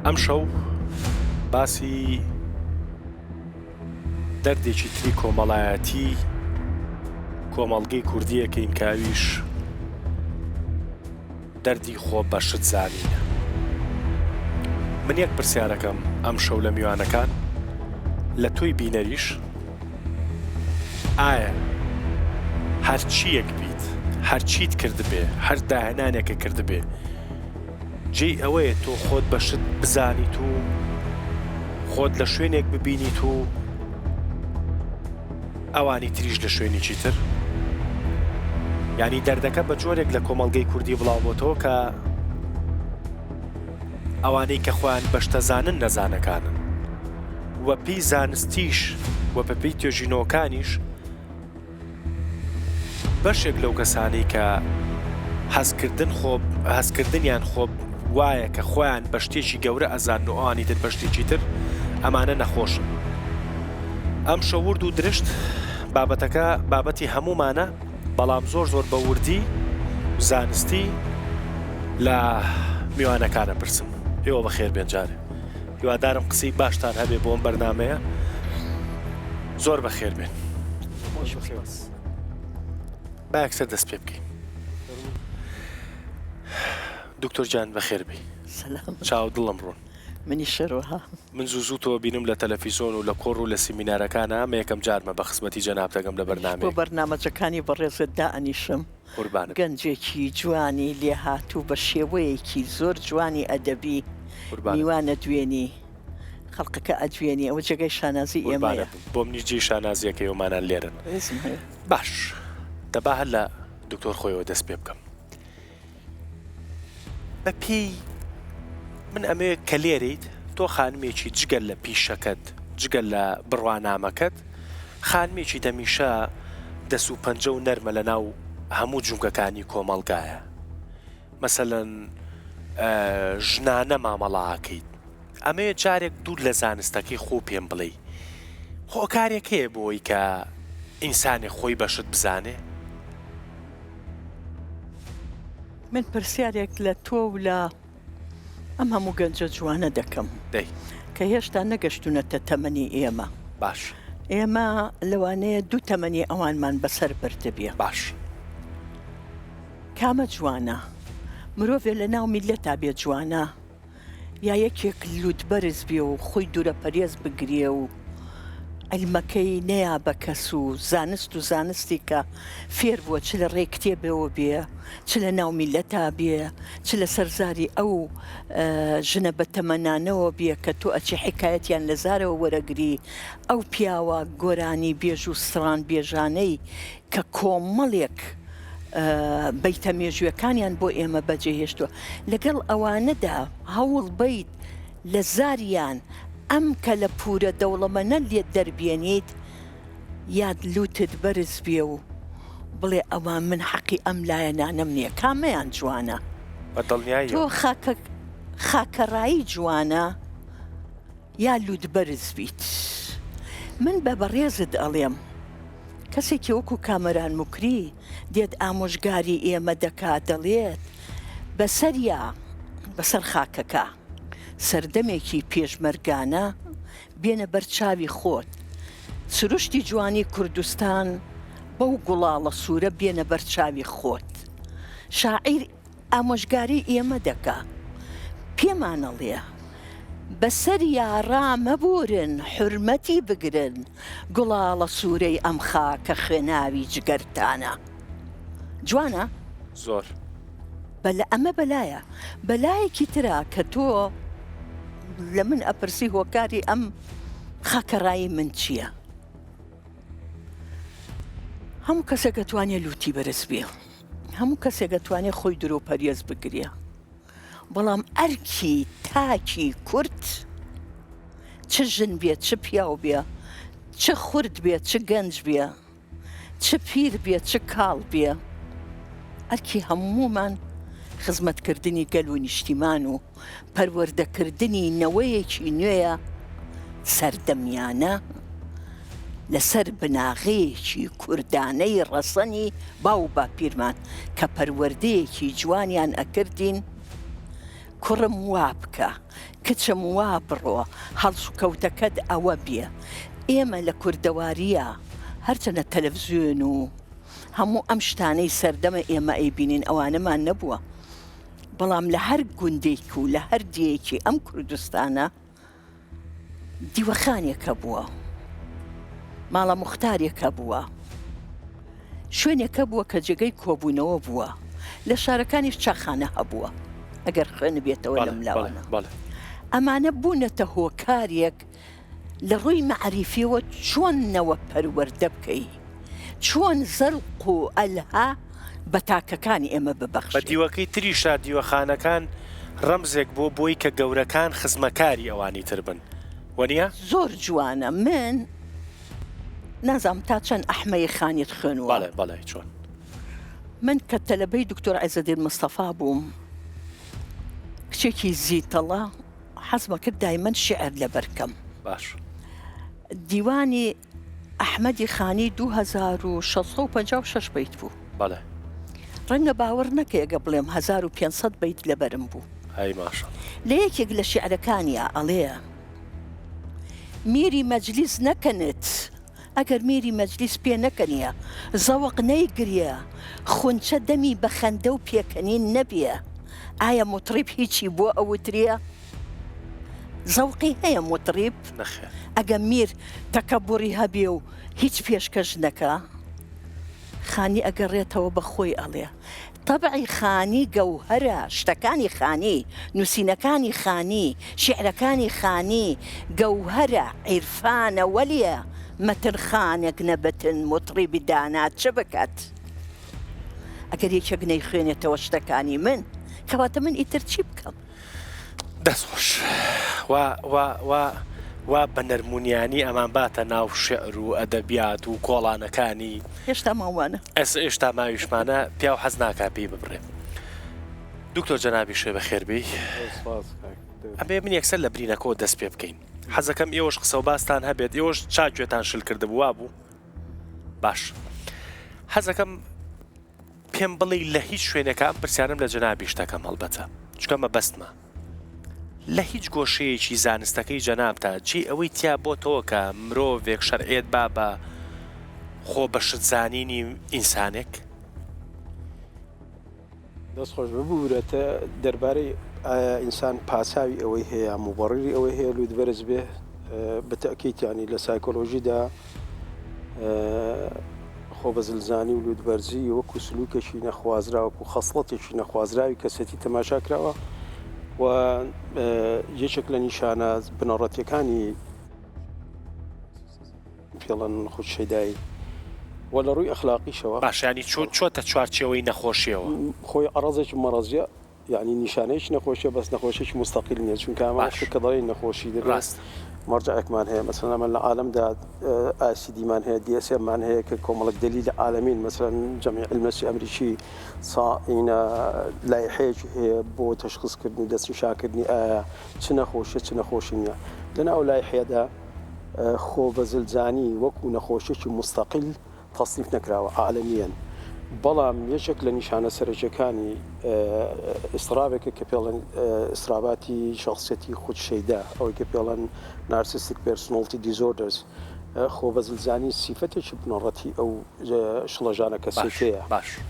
ئەمشەو باسی دەردێکی تری کۆمەڵایەتی کۆمەڵگەی کوردیەکەین کاویش دەردی خۆ بەشت زانینە. من یەک پرسیارەکەم ئەمشەو لە میوانەکان لە تۆی بینەریش ئایا هەرچیەک بیت هەرچیت کرد بێ هەر داهێنانێکە کرد بێ جێی ئەوەیە تۆ خۆت بەشت بزانیت و خۆت لە شوێنێک ببینیت و ئەوانی تریش لە شوێنێکی تر، یعنی دەردەکە بە جۆرێک لە کۆمەڵگەی کوردی بڵاو بۆتەوە کە ئەوانەی کە خۆیان بەشتەزانن نەزانەکانن وە پێی زانستیش وە بەپێی توێژینەوەکانیش بەشێک لەو کەسانەی کە هەزکردنیان خۆ وایە کە خۆیان بە شتێکی گەورە ئەزانن و ئەوانی تر بە شتێکی تر ئەمانە نەخۆشن. ئەم شەورد و درشت بابەتەکە بابەتی هەمومانە، بەڵام زۆر بە وردی زانستی لە میوانەکانە پرسم. ئێوە بەخێر بێن جارێ، هیوادارم قسەی باشتان هەبێ بۆ ئەم بەرنامەیە. زۆر بەخێر بێن. با یەکسەر دەست پێ بکەین. دکتۆر جان بەخێر بی. چاو دڵم ڕوون. منی شەرۆها من زوو تۆ بینم لە تەلەڤیزۆن و لە کۆڕ و لە سیمینارەکانە ئەمە یەکەم جارمە بە خزمەتی جەناب دەگەم لە بەرنامەیە. بۆ بەرنامەجەکانی بەڕێزت دائەنیشم. قوربانت. گەنجێکی جوانی لێ هاتوو بە شێوەیەکی زۆر جوانی ئەدەبی میوانە دوێنی خەڵقەکە ئەدوێنی، ئەوە جێگەی شانازی ئێمەیە. بۆ منی جێی شانازیەکە ئێوەمانان لێرن. باش دەبا هەر لە دکتۆر خۆیەوە دەست پێ بکەم. بە پێی من ئەمێ کە لێرەیت تۆ خانمێکی جگەل لە پیشەکەت جگەل لە بڕوانامەکەت خانمێکی دەمیشە دەست و پەنجە و نەرمە لە ناو هەموو جونگەکانی کۆمەڵگایە. مەسەلەن ژنانە مامەڵاکەیت، ئەمەیە جارێک دوور لە زانستەکەی خۆ پێم بڵێ هۆکارێک هەیە بۆی کە ئینسانی خۆی بەشت بزانێ؟ من پرسیارێک لە تۆ و لە ئەم هەموو گەنجە جوانە دەکەم کە هێشتا نەگەشتونەتە تەمەنی ئێمە. باش. ئێمە لەوانەیە دوو تەمەنی ئەوانمان بەسەر بردبێ. باش. کامە جوانە؟ مرۆڤێ لە ناو میلەتا بێ جوانە، یا یەکێک لووتبەرز بێ و خۆی دوورە پەرێز بگرێ و ئەلمەکەی نەیا بە کەس و زانستی کە فێر بووە چ لە ڕێی کتێبەوە بێ، چ لە ناو میلەتا بێ، چ لە سەرزاری ئەو ژنە بە تەمەنانەوە بێ کە تۆ ئەچی حکایەتیان لە زارەوە وەرەگری، ئەو پیاوە گۆرانی بێژ و سڕان بێژانەی کە کۆمەڵێک بەیتە مێژوەکانیان بۆ ئێمە بەجێهێشتووە، لەگەڵ ئەوانەدا هەوڵ بیت لە زاریان ئەم کە لە پورە دەوڵەمەنە لێت دەربێنیت یاد لوتت بەرز بێ و بڵێ ئەوان من حەقی ئەم لایەنانەم نییە. کامەیان جوانە؟ تۆ خاکەڕایی جوانە یا لوت بەرز بیت؟ من بە بەڕێزت ئەڵێم کەسێکی وەکو کامەران موکری دێت ئامۆژگاری ئێمە دەکات، دەڵێت بەسەریا بەسەر خاکەکە سەردەمێکی پێشمەرگانە بێنە بەرچاوی خۆت، سروشتی جوانی کوردستان بەو گوڵاڵە سوورە بێنە بەرچاوی خۆت. شاعیر ئامۆژگاری ئێمە دەکا، پێمانەڵێ بەسەر یاڕا مەبورن حورمەتی بگرن گوڵاڵە سوورەی ئەم خاکە خوێناوی جگەرتانە. جوانە؟ زۆر. بەلە ئەمە بەلایە. بەلایەکی ترا کە تۆ لە من ئەپرسی هۆکاری ئەم خاکەڕایی من چییە؟ هەموو کەسێک دەتوانێت لوتی بەرز بێ، هەموو کەسێک دەتوانێت خۆی درۆ پەرێز بگرێ، بەڵام ئەرکی تاکی کورد چ ژن بێت چ پیاو بێ، چ خورد بێت چ گەنج بێ، چ پیر بێت چ کاڵ بێ، ئەرکی هەمومان خزمەتکردنی گەل و نیشتیمان و پەروەردەکردنی نەوەیەکی نوێیە سەردەمیانە لەسەر بناغەیەکی کوردانەی ڕەسەنی باو باپیرمان کە پەروەردەیەکی جوانیان ئەکردین کوڕم وا بکە کچم وا بڕۆ هەڵس و کەوتەکەت ئەوە بێ ئێمە لە کوردەواریە هەرچەنە تەلەڤیزیۆن و هەموو ئەم شتانەی سەردەمە ئێمە ئەیبینین ئەوانەمان نەبووە بەڵام لە هەر گوندێک و لە هەر دیەکی ئەم کوردستانە دیوەخانێکە بووە ماڵە موختارێکە بووە شوێنێکە بووە کە جێگەی کۆبوونەوە بووە لە شارەکانیش چاخانە هەبووە ئەگەر خوێن بێتەوە لەم لاوانە ئەمانە بوونەتە هۆکارێک لە ڕووی مەعریفیەوە چۆنەوە پەروەردە بکەی چۆن زەرق و ئەلها بە تاکەکانی ئێمە ببەخش بە دیوەکەی تریشا دیوەخانەکان ڕەمزێک بۆ بۆی کە گەورەکان خزمەکاری ئەوانی تر بن وەنیە؟ زۆر جوانە من نازام تا چەند ئەحمەی خانیت خوێنوە بەڵێ چۆن من کە تەلەبەی دکتۆر عەیزەدین مستەفا بووم کچێکی زیتەڵە حەزمە کرد دایمەن شیعر لەبەرکەم باش دیوانی ئەحمەدی خانی 2656 بیت بوو بەڵێ ڕەنگە باوەڕ نەکە ئەگە بڵێم 1500 بیت لەبەرم بوو ئەی ماشە لە یەکێک لە شیعرەکانیە ئەڵێ میری مەجلیس نەکەنت ئەگەر میری مەجلیس پێ نەکەنیە زەوق نەیگریە خونچە دەمی بە خەندە و پێکەنین نەبیە ئایا مطریب هیچی بۆ ئەوتریە زەوقی هەیە مطریب ئەگە میر تەکەبوڕی هەبێ و هیچ پێشکەش نەکە خانی ئەگەڕێتەوە بە خۆی ئەڵێ طبعی خانی گەوهرە شتەکانی خانی نووسینەکانی خانی شیعرەکانی خانی گەوهرە عیرفانە وەلیە مەترخانێک نەبەتن مطریبی دانات چه بکات ئەگەر یەکێک نەیخوێنێتەوە شتەکانی من کەواتە من ئیتر چی بکەم دەستخۆش وا بە نەرمونیانی ئەمان باتە ناو شێعر و ئەدەبیات و کۆڵانەکانی هێشتا ماوانە ئێستا ماویشمانە پیا و حەز ناکا پێی ببڕێ دکتۆر جەنابی شوێ بە خێربی ئەبێ من یەکسەر لە برینەکەەوە دەست پێ بکەین حەزەکەم ئێوەش قسە و باستان هەبێت ئێوەش چاگوێتان شل کردبوو وا بوو باش حەزەکەم پێم بڵێ لە هیچ شوێنەکە پرسیارم لە جەنابی شتەکەم هەڵبەتە چکەمە بەستمە لە هیچ گۆشەیەکی زانستەکەی جەنابتە چی ئەوەی تیا بۆ تۆ کە مرۆڤێک شەرعێت با بە خۆ بە شتزانینی ئینسانێک دەستخۆش ببوورێتە دەربارەی ئینسان پاساوی ئەوەی هەیە موبەڕیری ئەوەی هەیە لودبەرز بێ بە تەکییتیانی لە سایکۆلۆژیدا خۆ بە زلزانی و لودبەرزی وەکو سلوکێکی نەخوازراوە و خەسڵەتێکی نەخوازراوی کەسێتی تەماشا کراوە و یەکێک لە نیشانە بنەڕەتیەکانی پێڵەن خودشەیدایی و لە ڕووی ئەخلاقیشەوە باشانی چۆتە چوارچەوەی نەخۆشیەوە خۆی ئەڕازێکی مەڕەزیە یعنی نیشانەیەکی نەخۆشیە بەس نەخۆشیێکی مستەقیل نیە چونکە ئەمە کە دەڵێن نەخۆشی دەڕاست مەرجەعێکمان هەیە مەسەڵەن ئەمە لە عالەمدا ئاسیدیمان هەیە دیەسێمان هەیە کە کۆمەڵک دەلیل لە عالەمین مەسەڵەن جەمیع المەسی ئەمریکی سائینە لایحەیەکی هەیە بۆ تەشخیصکردنی و دەستنیشانکردنی ئایا چ نەخۆشیە چ نەخۆشی نییە لەناو لایحەیەدا خۆ بە زلزانی وەکو نەخۆشیێکی مستەقیل تەصنیف نەکراوە عالەمیەن بەڵام یەکێک لە نیشانە سەرەکیەکانی ئیسرابێکە کە پێڵەن ئیسراباتی شخصیەتی خودشەیدا ئەوەی کە پێڵەن نارسیستیک پێرسۆناڵیتی دیزۆردرز خۆ بە زلزانی سیفەتێکی بنەڕەتی ئەو شڵەژانە کەسێکەیە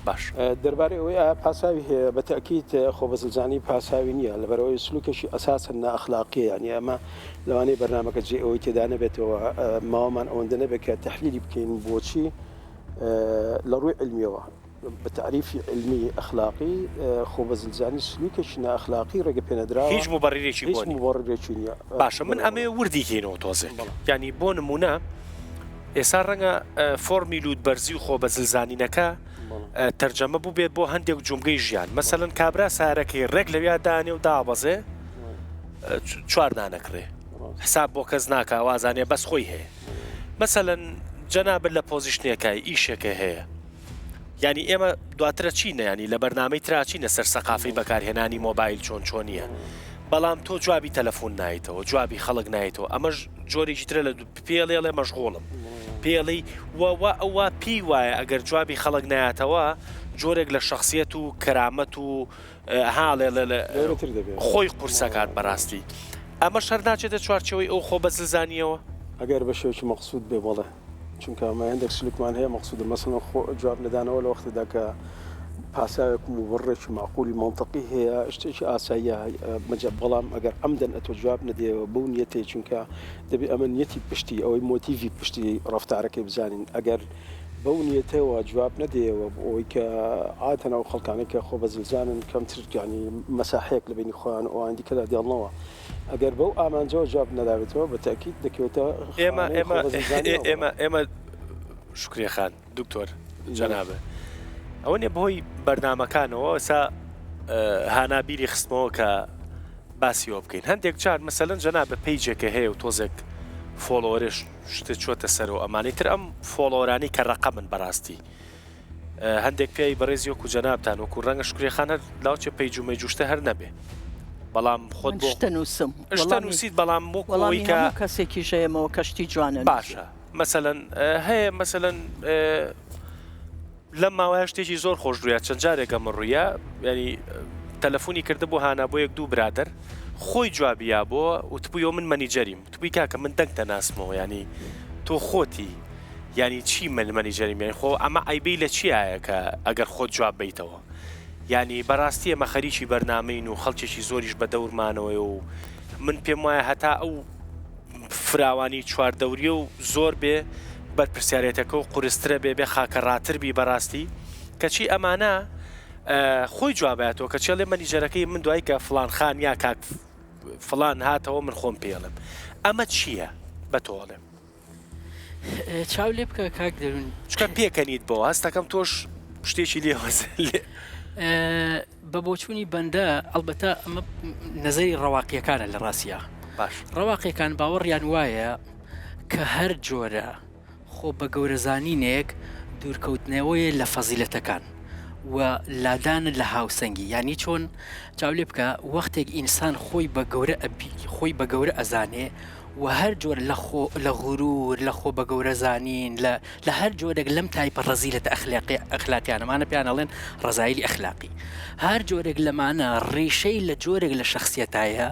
باش دەربارەی ئەوەی پاساوی هەیە بە تەکیید خۆ بە زلزانی پاساوی نییە لەبەرەوەی سلوکێکی ئەساسن نائەخلاقیە یعنی ئەمە لەوانەیە بەرنامەکە جێ ئەوەی تێدا نەبێتەوە ماوەمان ئەوەندە نەبێت کە تەحلیلی بکەین بۆچی لە ڕووی علمیەوە بە تعریفی علمی ئەخلاقی خۆ بە زلزانی سلوکێکی نائەخلاقی ڕێگە پێنەدراوە هیچ مبەڕێکی نییە باشە من ئەمێ وردی کەینەوە تۆزێک ینی بۆ نمونە ئێستا ڕەنگە فۆرمی لودبەرزی و خۆ بە زلزانینەکە تەرجەمە بوو بێت بۆ هەندێک جومگەی ژیان مەسەڵەن کابرا سارەکەی ڕێک لەویا دانێ و دابەزێ چوار دانەکڕێ حساب بۆ کەس ناکە وازانێ بەس خۆی هەیە مەسەڵەن جەنابەت لە پۆزیشنێکای ئیشێکە هەیە ینی ئێمە دواترە چینە ینی لە بەرنامەی تراچینە سەر سەقافی بەکارهێنانی مۆبایل چۆنیە بەڵام تۆ جوابی تەلەفۆن نایتەوە جوابی خەڵک نایتەوە ئەمەش جۆرێکی ترە لە پێڵێڵێ مەشغوڵم پێڵی ئەوە پێی وایە ئەگەر جوابی خەڵک نایەتەوە جۆرێک لە شخصیەت و کەرامەت و هاڵێ خۆی قورسەکات بەڕاستی ئەمە شەر ناچێتە چوارچەوەی ئەو خۆ بەزلزانیەوە ئەگەر بە شێوکی مەقصود بێ بەڵێ چونکە ئەمە هەندێک سلوکمان هەیە مەقصود مەسەڵەن جواب نەدانەوە لە وەختێدا کە پاساوێک مبڕێکی معقولی منطقی هەیە شتێکی ئاساییە بەڵام ئەگەر ئەمدەن ئەتۆ جواب نەدێەوە بەو نیەتێ چونکە دەبێت ئەمە نیەتی پشتی ئەوەی مۆتیڤی پشتی ڕەفتارەکەی بزانین ئەگەر بەو نیەتەوە جواب نەدێەوە ئەوەی کە ئاتەنە و خەڵکانێک کە خۆ بەزلزانن کەمتر ینی مەساحەیەک لە بینی خۆیان ئەوان دیکەدا دێڵنەوە ئەگەر بەو ئامانجەوە جواب نەداوێتەوە بە تاکید دەکەوێتە ئێمە شکریە خان دکتۆر جەنابە ئەوە نیە بەهۆی بەرنامەکانەوە ئێستا هانابیری خستمەوە کە باسیەوە بکەین هەندێک جار مەسەلەن جەنابە پەیجێکە هەیە و تۆزێک فۆلۆوەرێش شتە چۆتە سەرەوە ئەمانەی تر ئەم فۆلۆوەرانی کە ڕەقەمن بەڕاستی هەندێک پێی بەڕێزی وەکو جەنابتان وەکو ڕەنگە شکریەخان هەر لاوچێ پەیج و مەیجوشتە هەر نەبێ بەڵام خۆت بۆ شتە نووسیت بەڵام وەکوەوەی کە کەسێکی ژەیەمەوە کەشتی جوانە باشە مەسەلەن هەیە مەسەلەن لەم ماوەیە شتێکی زۆر خۆشڕوویە چەند جارێکە من ڕوویە ینی تەلەفۆنی کردە بۆ هانا بۆ یەک دوو برادر خۆی جوابیا بۆ وتبوویەوە من مەنیجەریم توی کاکە من دەنگتە ناسمەوە ینی تۆ خۆتی ینی چی من مەنیجەریم یانی خۆ ئەمە ئایبەی لە چیایە کە ئەگەر خۆت جواب بیتەوە ینی بەڕاستی ئەمە خەریکی بەرنامەین و خەڵکێکی زۆریش بە دەورمانەوەی و من پێم وایە هەتا ئەو فراوانی چواردەوریە و زۆر بێ بەرپرسیارەتەکە و قورسترە بێ خاکە ڕاتر بی بەڕاستی کەچی ئەمانە خۆی جوابێتەوە کە چێڵێ مەنیجەرەکەی من دوای کە فلان خان یا کاک فلان هاتەوە من خۆم پێڵم ئەمە چییە بە تۆڵێم چاو لێ بکە کاک دەرون چکە پێکەنیت بۆ هەستەکەم تۆش شتێکی لێوەز بە بۆچوونی بەندە ئەلبەتە ئەمە نەزەری ڕەواقیەکانە لە ڕاستیە باش ڕەواقیەکان باوەڕیان وایە کە هەر جۆرە خۆ بە گەورەزانینێک دوورکەوتنەوەی لە فەزیلەتەکان و لادانە لە هاوسەنگی ینی چۆن چاو لێ بکە وەختێک ئینسان خۆی بە گەورە ئەزانێ و هەر جۆر لە غورور لە خۆ بە گەورە زانین لە هەر جۆرێک لەم تایپە ڕەزیلەتە ئەخلاقیانەمانە پیانەڵێن ڕزایلی ئەخلاقی هەر جۆرێک لەمانە ڕێشەی لە جۆرێک لە شخصیەتایە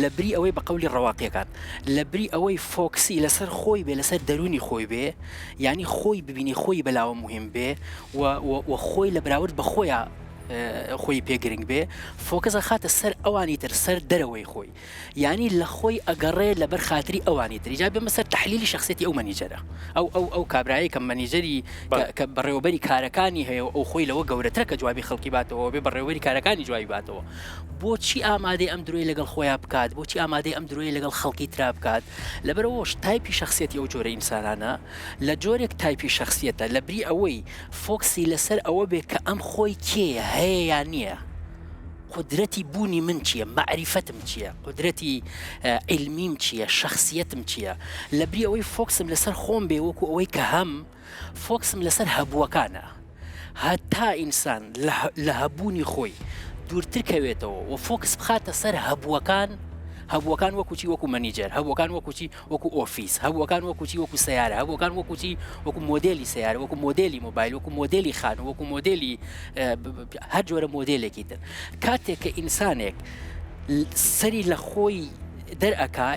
لە بری ئەوەی بە قەولی ڕەواقیەکان لە بری ئەوەی فۆکسی لەسەر خۆی بێ لەسەر دەرونی خۆی بێ ینی خۆی ببینی خۆی بەلاوە مهم بێ و خۆی لە براورد بە خۆیان خۆی پێگرنگ بێ فۆکەسە خاتە سەر ئەوانی تر سەر دەرەوەی خۆی ینی لە خۆی ئەگەڕێ لەبەر خاتری ئەوانی تر جا بێمە سەر تحلیلی شخصیەتی ئەو مەنیجەرە ئەو کابرایی کە مەنیجەری کە بەڕێوەبەری کارەکانی هەیە ئەو خۆی لەوە گەورەترە کە جوابی خەڵکی باتەوە بێ بەڕێوەبەری کارەکانی جوابی باتەوە بۆچی ئامادەی ئەم درۆی لەگەڵ خۆیان بکات بۆچی ئامادەی ئەم درۆی لەگەڵ خەڵکی ترا بکات لەبەرەوەش تایپی شخصیەتی ئەو جۆرە ئینسانانە لە جۆرێک تایپی شخصیەتە لە بری ئەوەی فۆکسی لەسەر ئەوە بێ کە ئەم خۆی کێیە هەیە یان نییە قدرەتی بوونی من چییە معریفەتم چییە قدرەتی علمیم چییە شخصیەتم چییە لە بری ئەوەی فۆکسم لەسەر خۆم بێ وەکو ئەوەی کە هەم فۆکسم لەسەر هەبووەکانە هەتا ئینسان لە هەبوونی خۆی دوورتر کەوێتەوە و فۆکس بخاتە سەر هەبووەکان وەکوچی وەکو مەنیجەر هەبووەکان وەکوچی وەکو ئۆفیس هەبووەکان وەکوچی وەکو سیارە هەبووەکان وەکوچی وەکو مۆدلی سیارە وەکو مۆدلی مۆبایل وەکو مۆدلی خان وەکو مۆدلی هەر جۆرە مۆدلێکی تر کاتێک کە ئینسانێک سەری لە خۆی دەرئەکا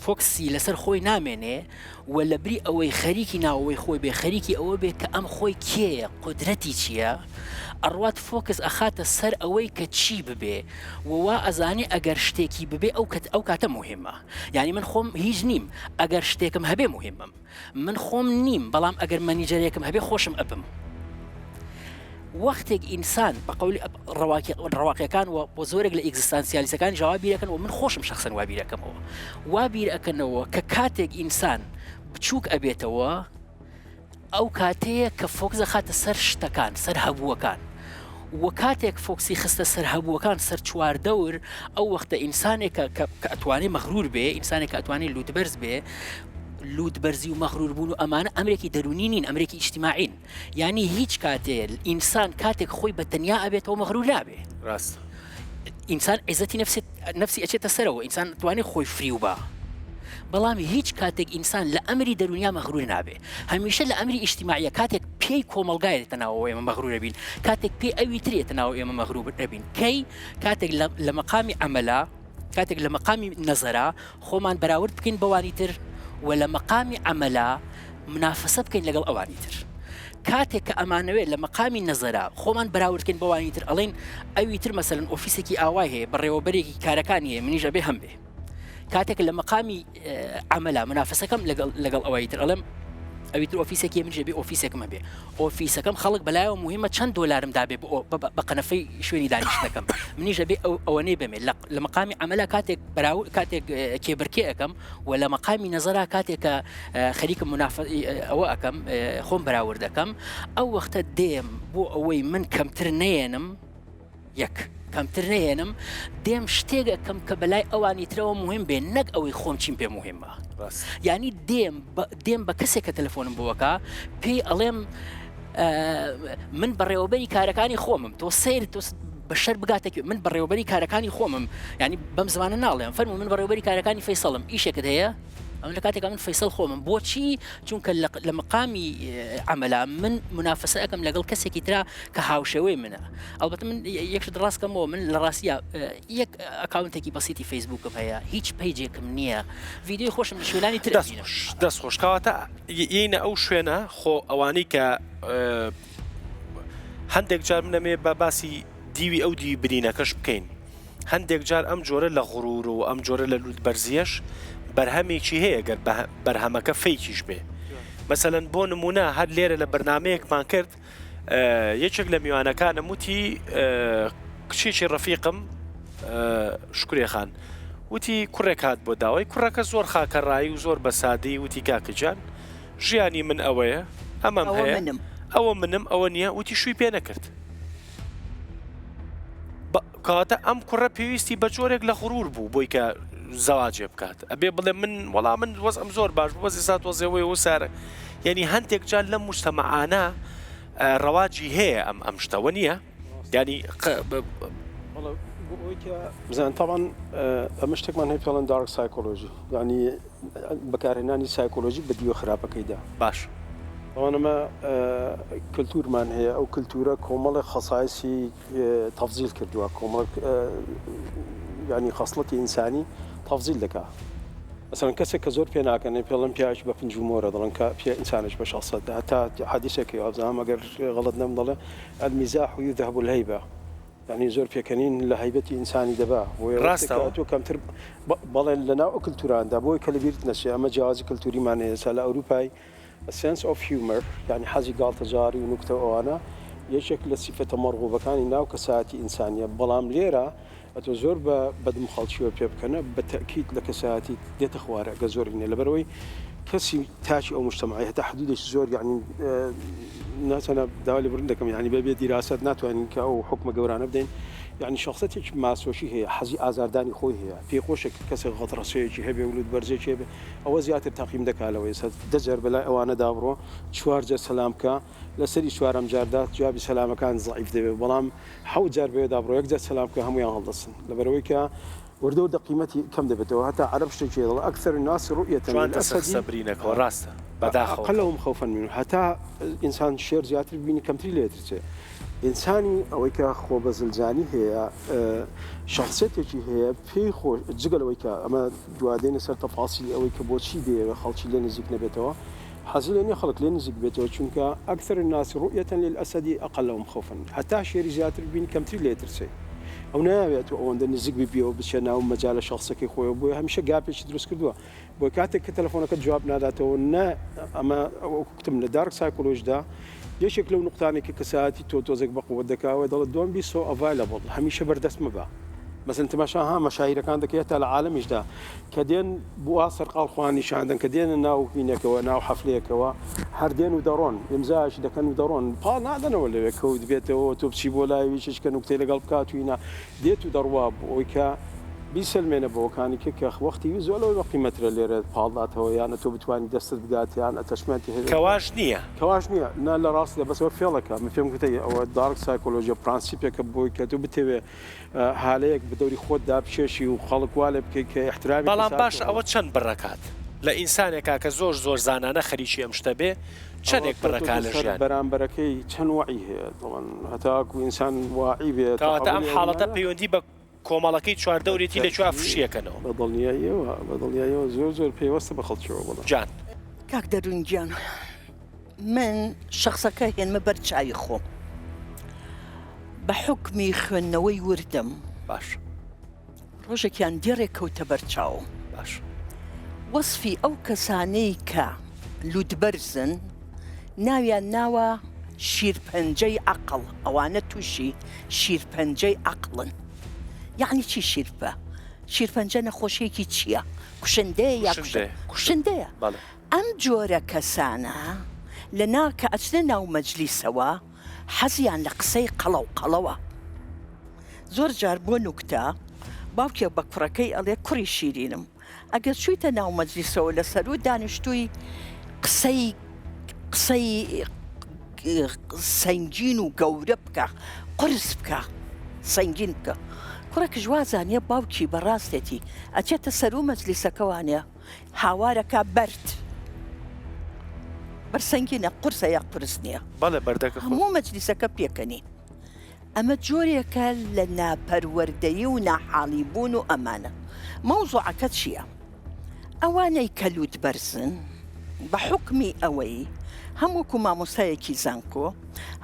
فۆکسی لەسەر خۆی نامێنێ و لە بری ئەوەی خەریکی ناوەوەی خۆی بێ خەریکی ئەوە بێ کە ئەم خۆی کێیە قدرەتی چییە ئەڕوات فۆکس ئەخاتە سەر ئەوەی کە چی ببێ ووا ئەزانێ ئەگەر شتێکی ببێ ئەو کاتە مهمە یعنی من خۆم هیچ نیم ئەگەر شتێکم هەبێ مهمم من خۆم نیم بەڵام ئەگەر مەنیجەرێکم هەبێ خۆشم ئەبم وەختێک ئینسان بە قەولی ڕەواقیەکان و بۆ زۆرێک لە ئێگزیستانسیالیستەکان جوابیرەکەن و من خۆشم شخصەن وابیرەکەمەوە وابیر ئەکەنەوە کە کاتێک ئینسان بچووک ئەبێتەوە ئەو کاتەیە کە فۆکس دەخاتە سەر شتەکان سەر هەبووەکان و کاتێک فۆکسی خستە سەر هەبووەکان سەر چواردەور ئەو وەختە ئینسانێک کە ئەتوانێ مەغرور بێ ئینسانێک کە ئەتوانێ لوودبەرز بێ لوودبەرزی و مەغرور بوون و ئەمانە ئەمرێکی دەرونی نین ئەمرێکی ئیجتیماعین یعنی هیچ کاتێ ئینسان کاتێک خۆی بە تەنیا ئەبێتەوە مەغرور نابێ ڕاست ئینسان عیزەتی نەفسی ئەچێتە سەرەوە ئینسان توانێت خۆی فری و بە بەڵام هیچ کاتێک ئینسان لە ئەمری دەرونیا مەغرور نابێ هەمیشە لە ئەمری ئیجتیماعیە کاتێک پێی کۆمەڵگایەتە ناوەوە ئێمە مەغرورە بین کاتێک پێی ئەوی ترێتە ناو ئێمە مەغرور بین کەی کاتێک لە مەقامی ئەمەلا کاتێک لە مەقامی نەزەرا خۆمان بەراورد بکەین بەوانی تر و لە مەقامی عەمەلا منافەسە بکەین لەگەڵ ئەوانی تر. کاتێک کە ئەمانەوێت لە مەقامی نەزەرا خۆمان بەراوردکەین بەوانی تر ئەڵێن ئەوی تر مەسەلەن ئۆفیسێکی ئاوای هەیە بەڕێوەبەرێکی کارەکانی هەیە منیژە بێ هەم بێ. کاتێک لە مەقامی عەمەلا منافەسەکەم لەگەڵ ئەوەی تر ئەڵێم ئەوی تر ئۆفیسێکی منیژە بێ ئۆفیسێکمە بێ ئۆفیسەکەم خەڵک بەلایەوە مهمە چەند دۆلارم دابێ بە قەنەفەی شوێنی دانیشتەکەم منیژە بێ ئەوەنەی بمێ لە مەقامی عەمەلا کاتێک کێبرکێ ئەەکەم و لە مەقامی نەزەرا کاتێک کە خەریکم ئەوە ئەەکەم خۆم بەراورد دەکەم ئەو وەختە دێم بۆ ئەوەی من کەمتر نێنم کەمتر نێنم دێم شتێکەکەم کە بەلای ئەوانی ترەوە مهم بێ نەک ئەوەی خۆم چیم پێ مهمە. یعنی دێم بە کەسێکە تەلەفۆنم بۆەکە پێی ئەڵێم من بەڕێوەبەری کارەکانی خۆمم تۆ سیر بەشەر بگاتێک من بەڕێوەبەری کارەکانی خۆمم ینی بەم زمانە ناڵێم فەرمو من بەڕێوەبەری کارەکانی فەیسەڵم ئیشێکت هەیە ئەم لە کاتێکا من فەیسەڵ خۆمم بۆچی چونکە لە مەقامی عەمەلا من منافەسە ئەەکەم لەگەڵ کەسێکی ترا کە هاوشەوەی منە. ئەڵبەتە من یەکشت ڕاستکەمەوە من لە ڕاستیە یەک ئەکاونتێکی بەسیتی فەیسبووکم هەیە هیچ پەیجێکم نییە ڤیدیۆی خۆشم لە شوێنانی تر دەست خۆشکەواتە یینە ئەو شوێنە خۆ ئەوانەی کە هەندێک جار منەمێ بە باسی دیوی ئەو دیوی برینەکەش بکەین هەندێک جار ئەم جۆرە لە غڕور و ئەم جۆرە لە لوت بەرزیەش بەرهەمێکی هەیە گەر بەرهەمەکە فەیکیش بێ. مەسەلەن بۆ نمونە هەر لێرە لە بەرنامەیەکمان کرد یەکێک لە میوانەکانم وتی کچێکی ڕەفیقم شکورێ خان وتی کوڕێک هات بۆ داوای کوڕەکە زۆر خاکەڕایی و زۆر بەسادی وتی کاکەجان ژیانی من ئەوەیە ئەمەم هەیە ئەوە منم ئەوە نییە وتی شووی پێ نەکرد. کاتە ئەم کوڕە پێویستی بە جۆرێک لە غڕور بوو بۆی کە زەواجێ بکات ئەبێ بڵێ من وەڵام من وەز ئەم زۆر باش وەزی سات وەزەوەی و سارە یعنی هەندێک جار لەم مجتەمەعانە ڕەواجی هەیە ئەم شتەوە نییە ینی بزان طبعا ئەمە شتێکمان هەیە پێڵەن دارک سایکۆلۆژی ینی بەکارهێنانی سایکۆلۆژی بە دیوە خراپەکەیدا باش ئەوانەمە کللتورمان هەیە ئەو کللتورە کۆمەڵی خەسایسی تەفزیل کردووە کۆمەڵ ینی خەسڵەتی ئینسانی تەفزیل دەکا مثلا کەسێک کە زۆر پێ ناکەنێ پێڵم پیاش بە 5 مۆرە دەڵن کە پێ ئینسانش بە 600 هەتا حەدیثێکی ئەوزام ئەگەر غەڵەت نەم دەڵێ المزاح يذهب الهيبة يعني زۆر پێکەنین لە هەیبەتی ئینسانی دەبا ڕاستە تۆ کەمتر بەڵێن لەناو ئەو کللتوراندا بۆی کە لەبیرت نەچێ ئەمە جیازی کللتوریمان هەیە لە ئەوروپای sense of humor يعني حەزی گاڵتەجاری و نوکتە ئەوانە یەکێک لە سیفەتە مەڕغوبەکانی ناو کەسایەتی ئینسانیە بەڵام لێرە ئەتۆ زۆر بەدم خەڵکیوە پێ بکەنە بە تەکید لە کەسایەتی دێتە خوارە گە زۆرینێ لەبەرەوەی کەسی تاچی ئەو مجتەمەعی هەتا حدودێک زۆر یعنی ناتوانە داوا لێ بڕن دەکەم یعنی بەبێ دیراست ناتوانین کە ئەو حکومە گەورانە بدەین یعنی شخصەتێکی ماسۆشی هەیە حەزی ئازاردانی خۆی هەیە پێخۆشێک کەسێک غەتڕەسەیەکی هەبێ ولود بەرزێکی هەبێ ئەوە زیاتر تاقیم دەکالەوەی دەجار بەلای ئەوانە دابڕۆ چوارجە سەلام کە لەسەری چوارەم جاردا جوابی سەلامەکان زەعیف دەبێت بەڵام حەوت جار بێ دابڕۆ یەکجار سەلام کە هەمویان هەڵدەستن لەبەرەوەی کە وردە قیمەتی کەم دەبێتەوە هەتا عەرەب شتێکی دەڵێ ئەکثر الناس رؤية سەبرینەکەەوە ڕاستە بەداخەوە أقلهم خوفا منه هەتا ئینسان شێر زیاتر ببینی کەمتری لێترچێ ئینسانی ئەوەی کە خۆ بەزلجانی هەیە شخصێتێکی هەیە پێی خۆش جگەلەوەی کە ئەمە دوادێنە سەر تەفاسیلی ئەوەی کە بۆچی دەیەوێت خەڵکی لێ نزیک نەبێتەوە حەزی لێ نییە خەڵک لێ نزیک بێتەوە چونکە ئەکثر الناس رؤية للأسد أقلهم خوفا هەتا شێری زیاتر ببینی کەمتری لێترچێ ئەو ناوێت ئەوەندە نزیک ببیەوە بچێ ناو مەجالە شخصەکەی خۆیەوە بۆی هەمیشە گاپێکی دروست کردووە بۆ کاتێک کە تەلەفۆنەکە جواب ناداتەوە نە ئەمە ئەوکتم لە دارک سایکۆلۆژیدا یەکێک لەو نقطانێکی کەساتی تۆ تۆزێک بەقوت دەکاوە دەڵێت دۆن بی سۆ ئەڤایلەبڵ هەمیشە بەردەست مەبە مەسەن تەماشا ها مەشاهیرەکان دەکەێت تا لە عالەمیشدا کە دێن بووە سەرقاڵخوان نیشاندن کە دێنە ناو بینەکەوە ناو حەفلەیەکەوە هەردێن و دەڕۆن ئێمزاش دەکەن و دەڕۆن پاڵ نادەنەوە لەوێ کەوت بێتەوە تۆ بچی بۆ لایویشش کە نوکتەی لەگەڵ بکات وینە دێت و دەڕوا بۆی کە بیسلمێنە بەوەکانی کە وەختی زۆرەوەی بە قیمەترە لێرە پاڵداتەوە یانە تۆ بتوانانی دەستت بگات یان ئەتەشمەتی هەیە کەواش نییە کەواش نییە نا لە ڕاستە بەسەوە فێڵەکە من پێم گوتەی ئەوە دارک سایکۆلۆژیە پرانسیپێکە بۆی کە تۆ بتەوێ هالەیەک بە دەوری خۆت دابچێشی و خەڵک وا لێ بکەیت کە احترامی بەڵام باش ئەوە چەند بڕەکات لە ئینسانێکا کە زۆر زانانە خەریکی ئەم شتە بێ چەندێک بڕەکە لە ژیان بەرامبەرەکەی چەند وعی هەیە دەڵێن هەتاکو ئینسان واعی بێت کەواتە ئەم حاڵەتە پەیوەندی بە کۆمەڵەکەی چواردەورێتی لەکوێ فشیەکەنەوە بەدڵنیاییەوە زۆر پێوەستە بە خەڵکیەوە بڵێ جان کاک دەروونگیان من شخصەکە هێنمە بەر چاوی خۆم بە حکمی خوێندنەوەی وردم باش ڕۆژێکیان دیێڕێک کەوتە بەرچاوم باش وەصفی ئەو کەسانەی کە لوودبەرزن ناویان ناوە شیرپەنجەی عەقڵ ئەوانە تووشی شیرپەنجەی عەقڵن یعنی چی شیرپە؟ شیرپەنجە نەخۆشیەکی چییە؟ کوشندەیە یا کوشندەیە ئەم جۆرە کەسانە لەنا کە ئەچنە ناو مەجلیسەوە حەزیان لە قسەی قەڵە و قەڵەوە زۆر جار بۆ نوکتە باوکێ بە کوڕەکەی ئەڵێ کوڕی شیرینم ئەگەر چوویتە ناو مەجلیسەوە لەسەر و دانیشتووی قسەی سەنگین و گەورە بکە قرس بکە سەنگین بکە کوڕێکش وازانیە باوکی بەڕاستێتی ئەچێتە سەر و مەجلیسەکەوانە هاوارەکە بەرد بەرسەنگینە قورسە یا قرس نییە بەڵێ بەردەکە هەموو مەجلیسەکە پێکەنی ئەمە جۆرێکە لە ناپەروەردەیی و ناحاڵیبوون و ئەمانە مەوزوعەکە چییە؟ ئەوانەی کە لوودبەرزن بە حکمی ئەوەی هەمووکو مامۆستایەکی زانکۆ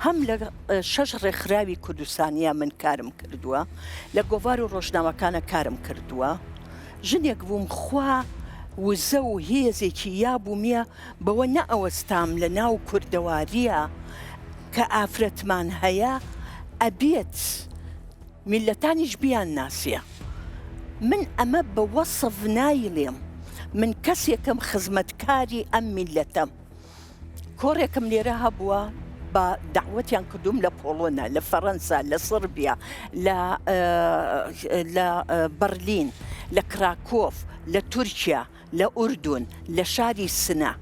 هەم لە 6 ڕێکخراوی کوردستانیا من کارم کردووە لە گۆڤار و ڕۆژنامەکانە کارم کردووە ژنێک بووم خوا وزە و هێزێکی یابوومیە بەوە نەئەوەستام لە ناو کوردەواریە کە ئافرەتمان هەیە ئەبێت میلەتانیش بیان ناسیە من ئەمە بە وەسف نایڵێم من کەسێکم خزمەتکاری ئەم میلەتەم کۆڕێکم لێرە هەبووە بە داوەتیان کردوم لە پۆڵۆنا لە فەڕەنسا لە سربیا لە بەرلین لە کراکۆف لە تورکیا لە ئوردون لە شاری سنە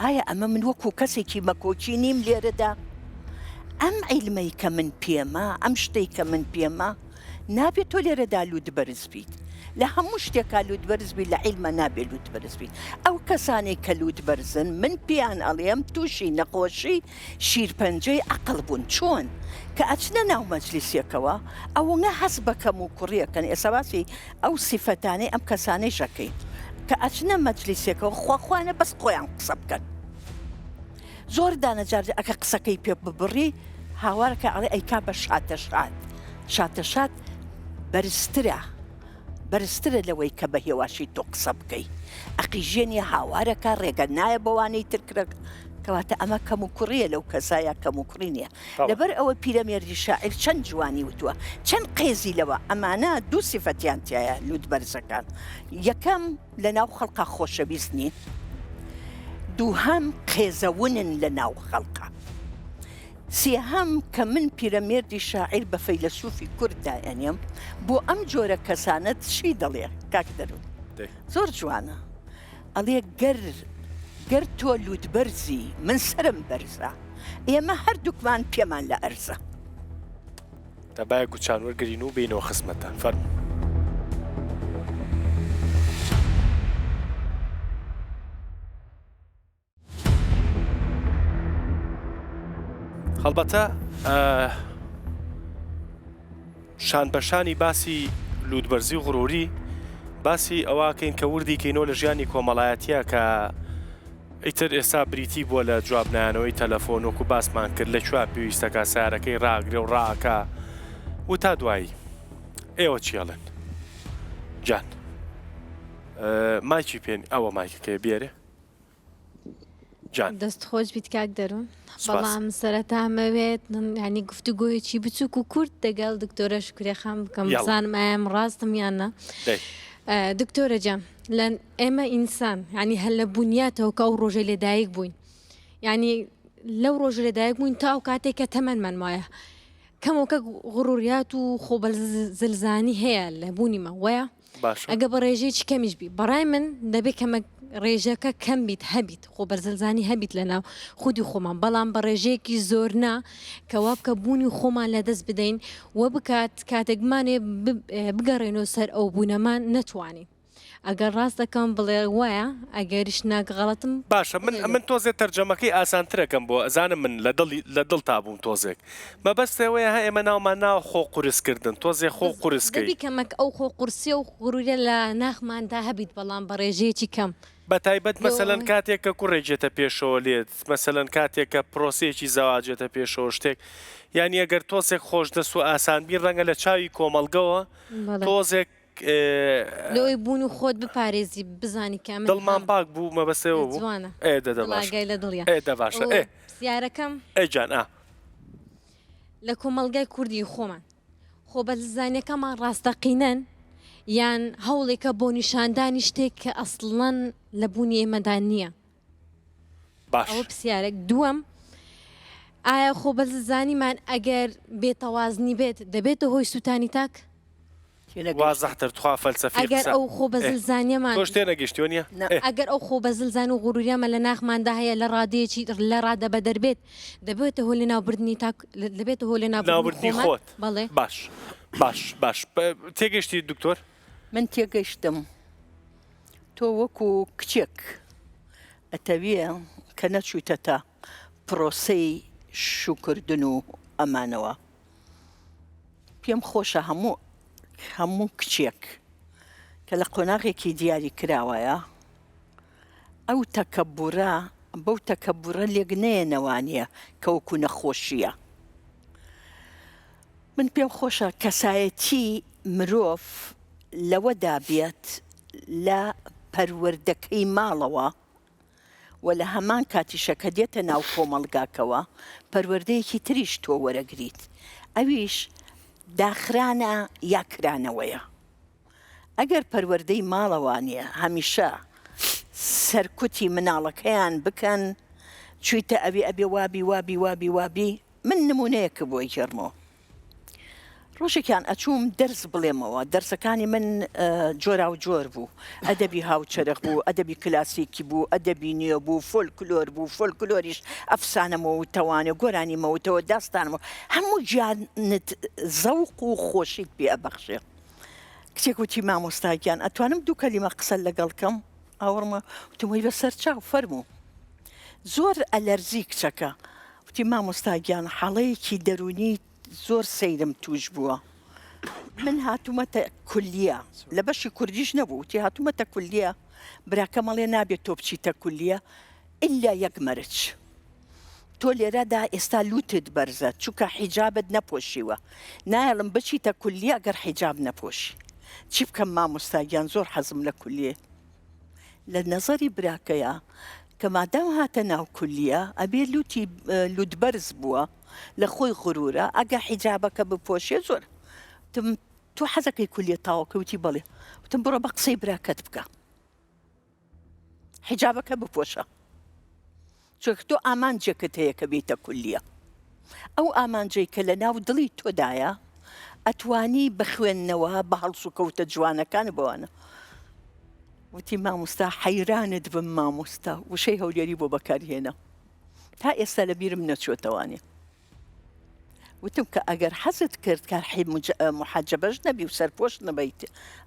ئایا ئەمە من وەکو کەسێکی مەکۆکی نیم لێرەدا ئەم عیلمەی کە من پێمە ئەم شتەی کە من پێمە نابێت تۆ لێرەدا لوودبەرز بیت لە هەموو شتێکا لوودبەرز بیت لە عیلمە نابێت لوودبەرز بیت ئەو کەسانێک کە لوودبەرزن من پێیان ئەڵێم تووشی نەخۆشی شیرپەنجەی عەقڵ بوون چۆن کە ئەچنە ناو مەجلیسێکەوە ئەوەنە هەست بە کەم و کوڕیەکەن ئێستا باسی ئەو سیفەتانەی ئەم کەسانەی ژەکەین کە ئەچنە مەجلیسێکەوە خواخوانە بەس خۆیان قسە بکەن زۆر دانەجار ئەکە قسەکەی پێ ببڕی هاوارەکە ئەڵێ ئەیکا بە شاتەشات بەرزترە لەوەی کە بە هێواشی تۆ قسە بکەی ئەقیژێنی هاوارەکە ڕێگە نایە بەوانەی ترکرە کەواتە ئەمە کەم و کوڕیە لەو کەسایە کەم و کوڕی نییە لەبەر ئەوە پیرەمێردی شاعیر چەند جوانی وتووە چەند قێزی لەوە ئەمانە دوو سیفەتیان تایە لوودبەرزەکان یەکەم لە ناو خەڵقا خۆشەویست نین دووهەم قێزەونن لە ناو خەڵقا سێهەم کە من پیرەمێردی شاعیر بە فەیلسوفی کورددایەنێم بۆ ئەم جۆرە کەسانت چی دەڵێ کاک دەروون زۆر جوانە ئەڵێ گەر تۆ لوودبەرزی من سرم بەرزە ئێمە هەردووکمان پێمان لە ئەرزە دەبایە گوچان وەرگرین و بینەوە خزمەتان فەرموو هەڵبەتە شان بەشانی باسی لوودبەرزی و غڕوری باسی ئەوەکەین کە وردی کەینەوە لە ژیانی کۆمەڵایەتیە کە ئیتر ئێستا بریتی بووە لە جوابنایانەوەی تەلەفۆن وەکو باسمان کرد لەکوێ پێویستەکە سیارەکەی ڕاگرێ و ڕاکە و تا دوایی ئێوە چیاڵن جان مایکی پێن ئەوە مایکەکەی بێرێ جان دەست خۆش بیت کاک دەروون بەڵام سەرەتامەوێت ینی گفتوگۆیەکی بچووک و کورت دەگەڵ دکتۆرە شکرێخان بکەم بزانم ئایم ڕاستم یاننا دکتۆرە جان لە ئێمە ئینسان ینی هەر لە بوونیاتەوە کە ئەو ڕۆژەی لێدایک بووین ینی لەو ڕۆژە لێدایک بووین تا ئەو کاتێک کە تەمەنمان وایە کەمەوەکە غڕوریات و خۆبەزلزانی هەیە لە بوونیمە وایە ئەگە بە ڕێژەیەکی کەمیش بی بەڕای من دەبێت کەمە ڕێژەکە کەم بیت هەبیت خۆ بەرزلزانی هەبیت لەناو خودی خۆمان بەڵام بە ڕێژەیەکی زۆرنا کەوا بکە بوونی خۆمان لەدەست بدەین وە بکات کاتێکمانێ بگەڕێنەوە سەر ئەو بوونەمان نەتوانین ئەگەر ڕاست دەکەم بڵێ وایە ئەگەریش ناک غەڵەتم باشە من تۆزێت تەرجەمەکەی ئاسانترەکەم بۆ ئەزانم من لە دڵ تا بووم تۆزێک مەبەستەوەیە ها ئێمە ناومان ناوە خۆ قورسکردن تۆزێ خۆ قورسکەی کەمەک ئەو خۆ قورسی و غڕورە لە ناخماندا هەبیت بەڵام بە ڕێژەیەکی کەم بە تایبەت مەسەلەن کاتێک کە کوڕێجێتە پێشەوە لێت مەسەلەن کاتێک کە پرۆسەیەکی زەواجێتە پێشەوە شتێک یعنی ئەگەر تۆزێک خۆش دەست و ئاسانبی ڕەنگە لە چاوی کۆمەڵگەوە تۆزێک لەوەی بوون و خۆت بپارێزی بزانی کە دڵمان پاک بوو مەبەستەوە بوو جوانە ئێدەدەڵاگای لە دڵیا باشە سیارەکەم ئەیجان لە کۆمەڵگای کوردی خۆمان خۆ بەزانەکەمان ڕاستەقینەن یان هەوڵێکە بۆ نیشاندانی شتێک کە ئەسڵەن لە بوونی ئێمەدا نییە باش ئەوە پرسیارێک دووەم ئایا خۆ بەزانیمان ئەگەر بێتەوازنی بێت دەبێتە هۆی سووتانی تاک وازەحتر تخوا فەلسەفی ئەگەر ئەو خۆ بەزلزانیەمان تۆ شتێ نەگەشتووە نیە ئەگەر ئەو خۆ بەزلزان و غوروریامە لە ناخماندا هەیە لە ڕادەیەکی لە ڕادە بە دەربێت دەبێتە هۆ لە ناوبردنی تاک دەبێتە هۆ لە ناوبردنی خۆت بەڵێ باش تێگەشتی دکتۆر من تێگەشتم تۆ وەکو کچێک ئەتەویە کە نەچوویتە تا پرۆسەی شوکردن و ئەمانەوە پێم خۆشە هەموو کچێک کە لە قۆناغێکی دیاری کراوەیە ئەو تەکەبورە بەو تەکەبورە لێک نەیەنەوانیە کە وەکو نەخۆشیە من پێم خۆشە کەسایەتی مرۆڤ لەوەدا بێت لە پەروەردەکەی ماڵەوە و لە هەمان کاتیشە کە دێتە ناو کۆمەڵگاکەوە پەروەردەیەکی تریش تۆ وەرەگریت ئەویش داخرانە یا کرانەوەیە ئەگەر پەروەردەی ماڵەوانە هەمیشە سەرکوتی مناڵەکەیان بکەن چوویتە ئەبێ وابی من نمونەیەکە بۆی گەڕمەوە ڕۆژێکیان ئەچووم دەرس بڵێمەوە دەرسەکانی من جۆرا و جۆر بوو ئەدەبی هاوچەرخ بوو ئەدەبی کلاسیکی بوو ئەدەبی نوێ بوو فۆلکلۆر بوو فۆلکلۆریش ئەفسانەمەوە و تەوانێ گۆرانی مەوتەوە داستانمەوە هەموو گیانت زەوق و خۆشیت پێ ئەبەخشێ کچێک وتی مامۆستاگیان ئەتوانم دوو کەلیمە قسە لەگەڵکەم ئاوەڕمە وتمەوەی بەسەر چاو فەرموو زۆر ئەلەرزی کچەکە وتی مامۆستاگیان حاڵەیەکی دەرونی زۆر سەیرم توش بووە من هاتوومەتە کولیە لە بەشی کوردیش نەبوو تی هاتوومەتە کولیە براکە مەڵێ نابێت تۆ بچیتە کولیە ئللا یەک مەرج تۆ لێرەدا ئێستا لوتت بەرزە چووکە حیجابت نەپۆشیوە نایڵم بچیتە کولیە ئەگەر حیجاب نەپۆشی چی بکەم مامۆستاگیان زۆر حەزم لە کولیە لە نەزەری براکەیە کە مادام هاتە ناو کولیە ئەبێ لوت بەرز بووە لە خۆی غرورە ئەگە حیجابەکە بپۆشێ زۆر تۆ حەزەکەی کولیە تاوەکەوتی بڵێ وتم بڕۆ بە قسەی براکەت بکە حیجابەکە بپۆشە چونکە تۆ ئامانجێکت هەیە کە بێتە کولیە ئەو ئامانجەی کە لە ناو دڵی تۆدایە ئەتوانی بخوێندنەوە بە هەڵس و کەوتە جوانەکان بەوانە وتی مامۆستا حەیرانت بم مامۆستا وشەی هەولێری بۆ بەکارهێنا تا ئێستا لە بیرم نەچۆتەوانێ وتم کە ئەگەر حەزت کرد کە محەجەبەش نەبی و سەرپۆش نەبیت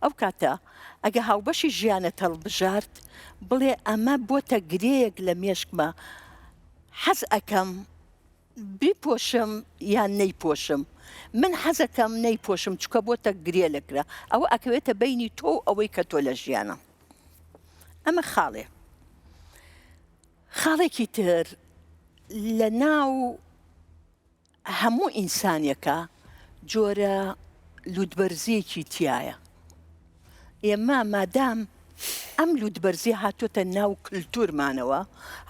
ئەو کاتە ئەگە هاوبەشی ژیانت هەڵبژارد بڵێ ئەمە بۆتە گرەیەک لە مێشکمە حەز ئەەکەم بیپۆشم یان نەیپۆشم من حەزەکەم نەیپۆشم چکە بۆتە گرێ لەگرە ئەوە ئەکەوێتە بینی تۆ ئەوەی کە تۆ لە ژیانە ئەمە خاڵێکی تر لە ناو هەموو ئینسانیەکە جۆرە لوودبەرزیەکی تایە ئێمە مادام ئەم لوودبەرزی هاتۆتە ناو کللتورمانەوە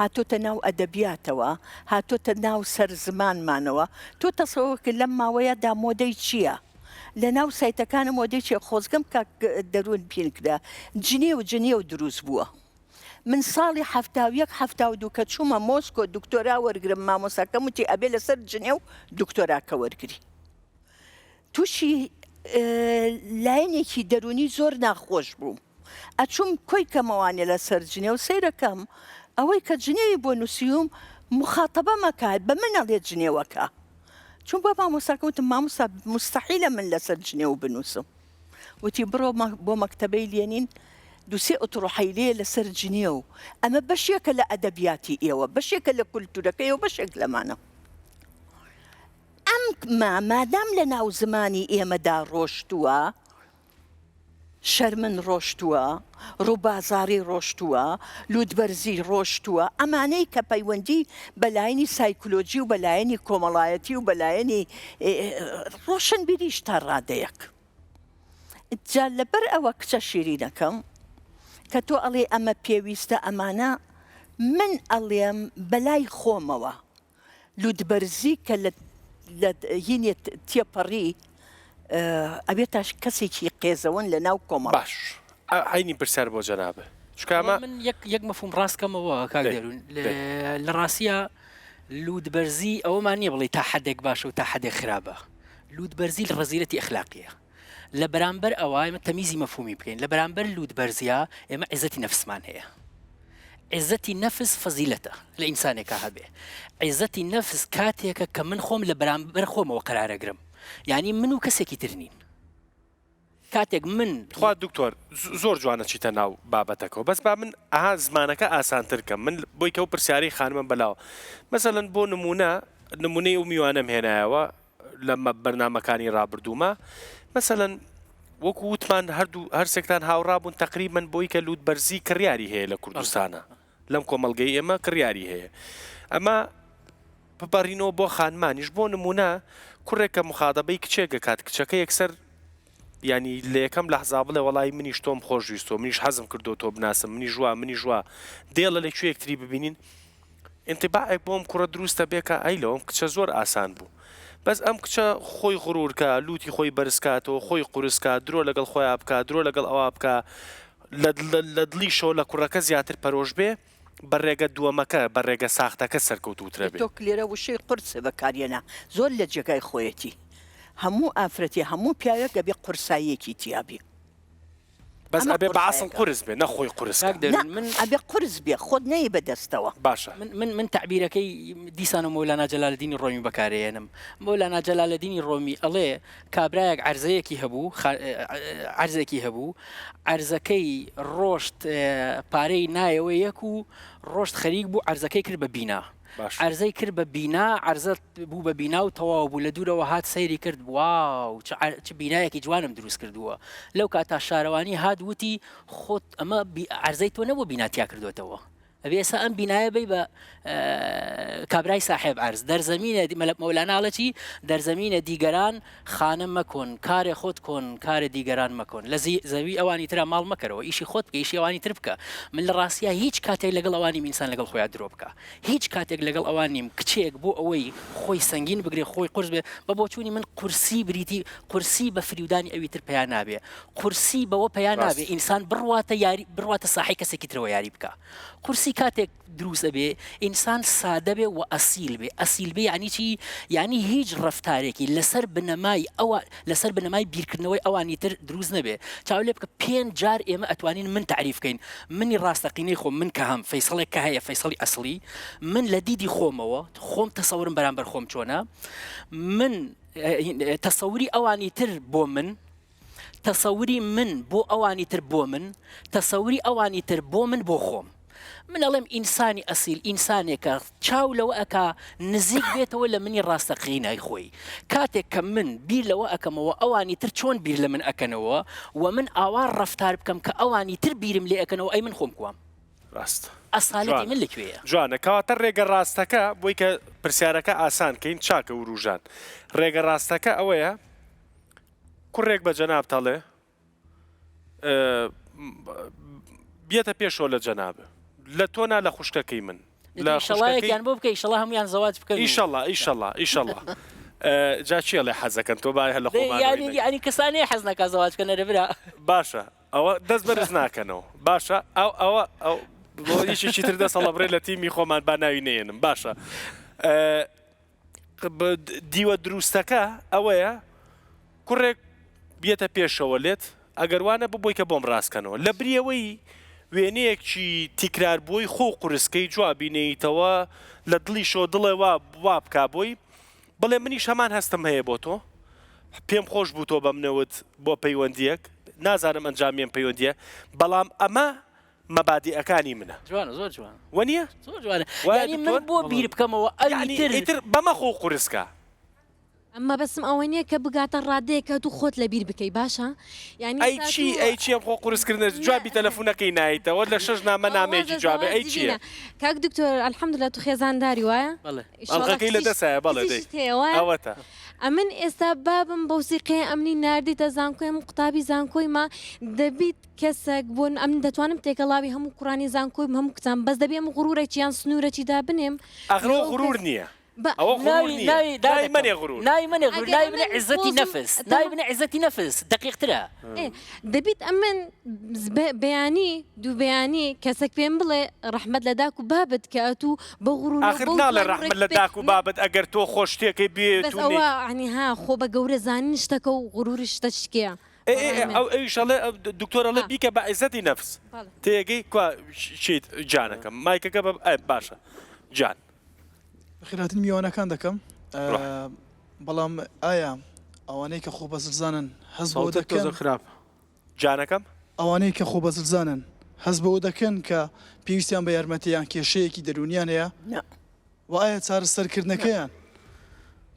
هاتۆتە ناو ئەدەبیاتەوە هاتۆتە ناو سەرزمانمانەوە تۆ تەسەوەکە لەم ماوەیەدا مۆدەی چییە لە ناو سایتەکانە مۆدەی چیە خۆزگەم کە دەروون پێنکدا جنێ و دروست بووە من ساڵی 1970 کە چوومە مۆسکۆ دکتۆرا وەرگرم مامۆساکەم وتی ئەبێ لەسەر جنێ و دکتۆراکە وەرگری تووشی لایەنێکی دەرونی زۆر ناخۆش بوو ئەچووم کۆی کەمەوانێ لەسەر جنێ و سەیرەکەم ئەوەی کە جنێوی بۆ نووسیوم مخاتەبە مەکات بە منەڵێ جنێوەکە چون بۆ مامۆساکە وتم مامۆستا مستەحیلە من لەسەر جنێو بنووسم وتی بڕۆ بۆ مەکتەبەی لێنین دووسێ ئۆتۆڕۆحەیلەیە لەسەر جنێ و ئەمە بەشێکە لە ئەدەبیاتی ئێوە بەشێکە لە کولتورەکەی و بەشێک لەمانە ئەم مادام لە ناو زمانی ئێمەدا ڕۆشتووە شەرمن ڕۆشتووە ڕووبازاری ڕۆشتووە لوودبەرزی ڕۆشتووە ئەمانەی کە پەیوەندی بەلایەنی سایکولۆجی و بەلایەنی کۆمەڵایەتی و بەلایەنی ڕۆشنبیریش تا ڕادەیەک جا لەبەر ئەوە کچە شیرینەکەم کە تۆ ئەڵێ ئەمە پێویستە ئەمانە من ئەڵێم بەلای خۆمەوە لوودبەرزی کە لە هینێ تێپەڕی ئەبێت کەسێکی قێزەوەن لە ناو کۆمەڵ باش عینی پرسیار بۆ جەنابە چکامە من یەک مەفهوم ڕاستکەمەوە کاگەرون لە ڕاستیە لوودبەرزی ئەوەمان نییە بڵێ تا حدێک باشە و تا حدێک خراپە لوودبەرزی لە ڕەزیلەتی ئەخلاقیە لە بەرامبەر ئەوە ئێمە تەمیزی مەفهومی بکەین لە بەرامبەر لوودبەرزیە ئێمە عیزەتی نەفسمان هەیە عیزەتی نەفس فەزیلەتە لە ئینسانێکە هەبێ عیزەتی نەفس کاتێکە کە من خۆم لە بەرامبەر خۆمەوە قەرارەگرم یعنی من و کەسێکی تر نین کاتێک من خوا دکتۆر زۆر جوانە چیتە ناو بابەتەکەەوە بەس با من ئاها زمانەکە ئاسانترکەم من بۆی کە و پرسیاری خانمم بەلاوە مەسەڵەن بۆ نمونەی و میوانم هێنایەوە لە بەرنامەکانی ڕابردوومە مەسەڵەن وەکو وتمان هەر سێکتان هاوڕابوون تقریبن بۆی کە لوودبەرزی کڕیاری هەیە لە کوردستانە لەم کۆمەڵگەی ئێمە کڕیاری هەیە ئەمە ببەڕینەوە بۆ خانمانیش بۆ نمونە کوڕێکە مخادەبەی کچێکە کات کچەکە یەکسەر ینی لە یەکەم لەحزا بڵێ وەڵی منیش تۆم خۆشویستۆ منیش حەزم کردو تۆ بناسم منی ژوا دێڵە لەکوێ یەکتری ببینین ئینتیباعێک بۆم کوڕە دروستە بێکە ئەیلەوەم کچە زۆر ئاسان بوو بەس ئەم کچە خۆی غڕورکە لوتی خۆی بەرزکاتەوە خۆی قورسکە درۆ لەگەڵ خۆیان بکە درۆ لەگەڵ ئەوە بکە لە دڵیشەوە لە کوڕەکە زیاتر پەرۆش بێ بەڕێگە دووەمەکە بەڕێگە ساختەکە سەرکەوتوترە بێت تۆ لێرە وشەی قورسە بەکارێنە زۆر لە جێگای خۆیەتی هەموو ئافرەتی هەموو پیاوە گەبێ قورساییەکی تیابی بەس ئەبێ بەعسڵ قورس بێ نەخۆی قورس من ئەبێ قورس بێ خۆت نەی بەدەستەوە باشە من تعبیرەکەی دیسان و مۆلانا جەلالەدینی ڕۆمی بەکارێنم مۆلانا جەلالەدینی ڕۆمی ئەڵێ کابرایەک عەرزێکی هەبوو عەرزەکەی ڕۆشت پارەی نایەوە یەک و ڕۆشت خەریک بوو عەرزەکەی کرد بە بینا عەرزەی کرد بە بینا عەرزەت بوو بە بینا و تەواو بوو لە دوورەوە هات سەیری کرد واو چ بینایەکی جوانم دروست کردووە لەو کاتا شارەوانی هات وتی خۆت ئەمە عەرزەی تۆ نەبوو بیناتیا کردوێتەوە ئەبێ ئێستا ئەم بینایە بی بە کابرای صاحب عرض دەرزەمینە مەولاناڵەتی دەرزەمینە دیگەران خانە مەکۆن کارێ خۆت کۆن کارە دیگەران مەکۆن لە زەوی ئەوانی ترا ماڵ مەکەرەوە ئیشی خۆت بکە ئیشی ئەوانی تر بکە من لە ڕاستیە هیچ کاتێک لەگەڵ ئەوانی ئینسان لەگەڵ خۆیان درۆ بکە هیچ کاتێک لەگەڵ ئەوانیم کچێک بۆ ئەوەی خۆی سەنگین بگرێ خۆی قورس بێ بە بۆچوونی من قورسی بریتی قورسی بە فریودانی ئەوی تر پێیان نابێ قورسی بەوە پێیان نابێ ئینسان بڕواتە ساحی کەسێکی ترەوە یاری بکە قورسی کاتێک دروستە بێ ئینسان سادە بێ و ئەسیل بێ ئەسیل بێ یعنی چی یعنی هیچ ڕەفتارێکی لەسەر بنەمای بیرکردنەوەی ئەوانی تر دروست نەبێ چاو لێ بکە 5 جار ئێمە ئەتوانین من تعریف بکەین منی ڕاستەقینەی خۆم من کە هەم فەیسەڵێک کە هەیە فەیسەڵی ئەسڵی من لە دیدی خۆمەوە خۆم تەسەورم بەرامبەر خۆم چۆنە من تەسەوری ئەوانی تر بۆ من تەسەوری من بۆ ئەوانی تر بۆ من تەسەوری ئەوانی تر بۆ من بۆ خۆم من ئەڵێم ئینسانی ئەسیل ئینسانێکە چاو لەوە ئەکا نزیک بێتەوە لە منی ڕاستەقینای خۆی کاتێک کە من بیر لەوە ئەەکەمەوە ئەوانی تر چۆن بیر لە من ئەکەنەوە و من ئاوا ڕەفتار بکەم کە ئەوانی تر بیرم لێ ئەکەنەوە ئەی من خۆم کوام ڕاست ئەسالەتی من لەکوێیە جوانە کەواتە ڕێگە ڕاستەکە بۆی کە پرسیارەکە ئاسانکەین چاکە و ڕوژان ڕێگە ڕاستەکە ئەوەیە کوڕێک بە جەناب تەڵێ بێتە پێشەوە لە جەنابە لە تۆنا لە خوشکەکەی من شڵایەکیان بۆ بکەی شڵا هەمویان زەواج بکەن ئیشەڵڵا جا چیە لێ حەزەکەن تۆ باە لە خۆمان ینی کەسانەیە حەز ناکا زەواج بکەن نەرەبرا باشە ئەوە دەست بەرز ناکەنەوە باشە ئەو هیچی تر دەست هەڵەبڕێ لە تیمی خۆمان با ناوی نێنم باشە دیوە دروستەکە ئەوەیە کوڕێک بێتە پێشەوە لێت ئەگەروانە ببووی کە بۆم ڕاستکەنەوە لە بریەوەی وێنەیەکی تیکرار بووی خۆ قورسکەی جوابینەیتەوە لە دڵی شۆ دڵێ وا بکا بۆی بڵێ منیش هەمان هەستم هەیە بۆ تۆ پێم خۆش بوو تۆ بەمنەوت بۆ پەیوەندیەک نازانم ئەنجامیان پەیوەندیە بەڵام ئەمە مەبادیئەکانی منە جوانە زۆر جوان وەنیە زۆر جوانە ینی من بۆ بیر بکەمەوە ئەیتر بەمەخۆ قورسکە ئەمە بەسم ئەوە نییە کە بگاتە ڕادەیەکە دوو خۆت لە بیر بکەی باشە ئەی چی ئەم خۆ قورسکردن جوابی تەلەفۆنەکەی نایتەوە لە 6 نامە نامێکی جوابێ ئەی چیە کاک دکتۆر الحەمدولله تو خێزانداری وایە ئەڵلقەکەی لە دەسایە بەڵێ ئەوەتە ئەمن ئێستا بابم بەوسیقەیە ئەمنی نردیتە زانکۆیم قوتابی زانکۆی ما دەبیت کەسێک بۆن ئەم دەتوانم تێکەڵاوی هەموو قورانی زانکۆیم هەموو کچان بەس دەبێم غڕورێکی یان سنوورەکی دا بنێم ئەغڵۆ غڕور نییە ناوی عزەتی نەفس ناوی عزەتی نەفس دقیقترە دەبیت ئەمن بەیانی دوو بەیانی کەسێک پێم بڵێ ڕەحمەت لە داک و بابت کە ئەتوو بە غڕور ئاخر ناڵێ ڕەحمەت لە داک و بابت ئەگەر تۆ خۆشتێکی بێت ئەوە عنیها خۆ بە گەورە زانین شتەکە و غڕوری شتە شتکەیە ئەو ئەیشەڵێ دکتۆرەڵێ بیکە بە عیزەتی نەفس تێگەی کو چیت جانەکەم مایکەکە باشە جان خیراتن میوانەکان دەکەم بەڵام ئایا ئەوانەی کە خۆ بەزلزانن هەز بۆ دەکەن خراپ جانەکەم ئەوانەی کە خۆ بەزلزانن هەز بەوە دەکەن کە پێویستیان بە یارمەتیان کێشەیەکی دەرونیان هەیە و ئایا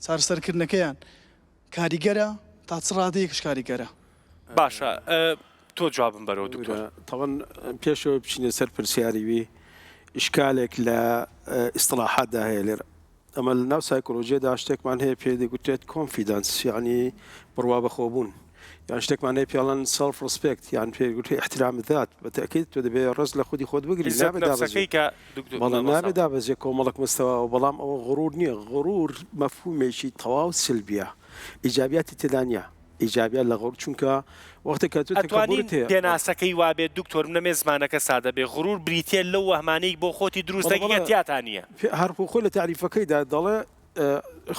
چارەسەرکردنەکەیان کاریگەرە تا چ ڕادەیەکش کاریگەرە باشە تۆ جوابم بەرەوە دکتۆر تەوەن پێشەوە بچینە سەر پرسیاری وی ئیشکالێک لە ئیسڵاحاتدا هەیە لێرە ئەمە لە ناو سایکۆلۆژیەدا شتێکمان هەیە پێ دەگوترێت کۆنفیدەنس یعنی بڕوا بەخۆبوون یان شتێکمان هەیە پێڵەن سەلف ڕسپێکت یان پێگوترێت احترام ذات بەتەکید تۆ دەبێت ڕست لە خودی خۆت بگری نابێت دابەزێ کۆمەڵک مستەوە بەڵام ئەوە غڕور نییە غڕور مەفهومێکی تەواو سلبیە ئیجابیاتی تێدا نیە ئیجابیات لە غڕور چونکە وەختێک کە ئەتوانین دێناسەکەی وابێت دکتۆر نەمێ زمانەکە سادە بێ غڕور بریتێ لەو وەهمانەی بۆ خۆتی دروستەکە تیاتان نییە هەرپۆ خۆی لە تعریفەکەیدا دەڵێ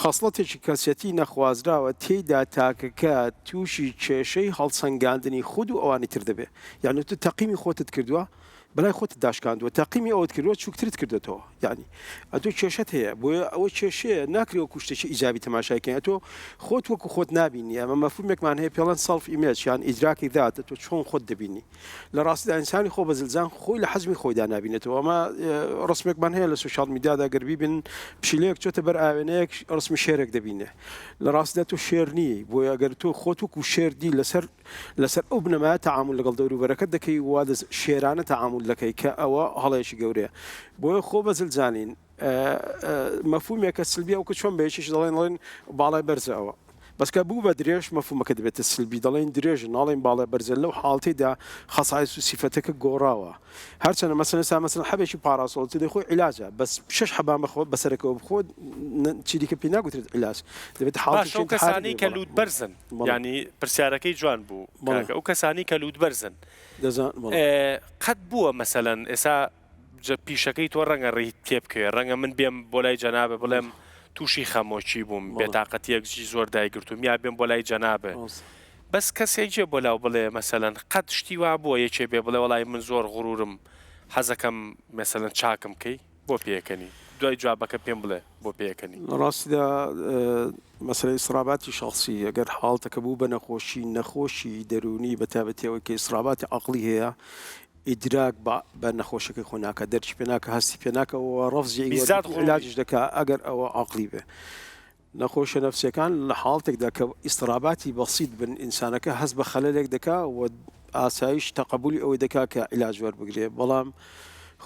خەسڵەتێکی کەسێتی نەخوازراوە تێیدا تاکەکە تووشی کێشەی هەڵسەنگاندنی خود و ئەوانی تر دەبێ یعنی تو تەقیمی خۆتت کردووە بەلای خۆت داشکاندووە تاقیمی ئەوت کردووە چووکترت کردێتەوە یعنی ئەتۆ کێشت هەیە بۆیە ئەوە کێشەیە ناکرێەوە کوشتێکی ئیجابی تەماشاکەین ئەتۆ خۆت وەکو خۆت نبینی ئەمە مەفهومێکمان هەیە پێڵەن سەڵف ئیمێج یان ئیدراکی ذات تۆ چۆن خۆت دەبینی لە ڕاستیدا ئینسانی خۆ بەزلزان خۆی لە حەزمی خۆیدا نبینێتەوە ئەمە ڕسمێکمان هەیە لە سوشال میدیادا گەربی بن پشیلەیەک چۆتە بەر ئاوێنەیەک ڕسمی شێرێک دەبینێ لە ڕاستیدا تۆ شێر نیی بۆیە ئەگەر تۆ خۆت وەکو شێردی لەسەر ئەو بنەمایە تەعامل لەگەڵ دەوروبەرەکەت دەکەی وا شێرانە تەعامل دەکەی کە ئەوە هەڵەیەکی گەورەیە بۆیە خۆ بەزلزانین مەفهومێکە سلبیە ئەو کە چۆن بەیەکیش دەڵێن باڵای بەرزە ئەوە بەسکە بوو بە درێژ مەفهومەکە دەبێتە سلبی دەڵێن درێژ ناڵێن باڵای بەرزە لەو حاڵتێدا خەسایس و سیفەتەکە گۆڕاوە هەرچەندە مەسەن حەبێکی پاراسۆڵ دەی خۆی عیلاجە بەس 6 حەبان بەخۆ بەسەرەکەەوە بخۆ چیریکە پێ ناگوترێت عیلاج دەبێت حاڵ کەسانی کە لوود بەرزن ینی پرسیارەکەی جوان بوو ئەو کەسانی کە لوود بەرزن قەت بووە مەسەلەن ئێسا پیشەکەی تۆ ڕەنگە ڕێیت تێ بکەوێ ڕەنگە من بێم بۆ لای جەنابە بڵێم تووشی خەمۆکی بووم بێتاقەتیەکجی زۆر دایگرتوم یا بێم بۆ لای جەنابە بەس کەسێک جێ بۆ لاو بڵێ مەسەلەن قەت شتی وا بووە یەکێ بێ بڵێ وڵای من زۆر غڕورم حەزەکەم مەسەلەن چاکم کەی بۆ پێەکەنی دوای جوابەکە پێم بڵێ بۆ پێەکەنی ڕاستیدا مەسەلەی ئیسراباتی شخصی ئەگەر حاڵتەکە بوو بە نەخۆشی دەرونی بەتابەتەوە کە ئیسراباتی عەقڵی هەیە ئیدراک بە نەخۆشەکەی خۆ ناکە دەرچ پێ ناکە هەستی پێ ناکەەوە ڕەفزی علاجش دەکا ئەگەر ئەوە عەقڵی بێ نەخۆشە نەفسیەکان لە حاڵتێکدا کە ئیستراباتی بەسیط بن ئینسانەکە هەست بە خەلەلێک دەکا و ئاسایش تەقبولی ئەوەی دەکا کە عیلاج وەربگرێ بەڵام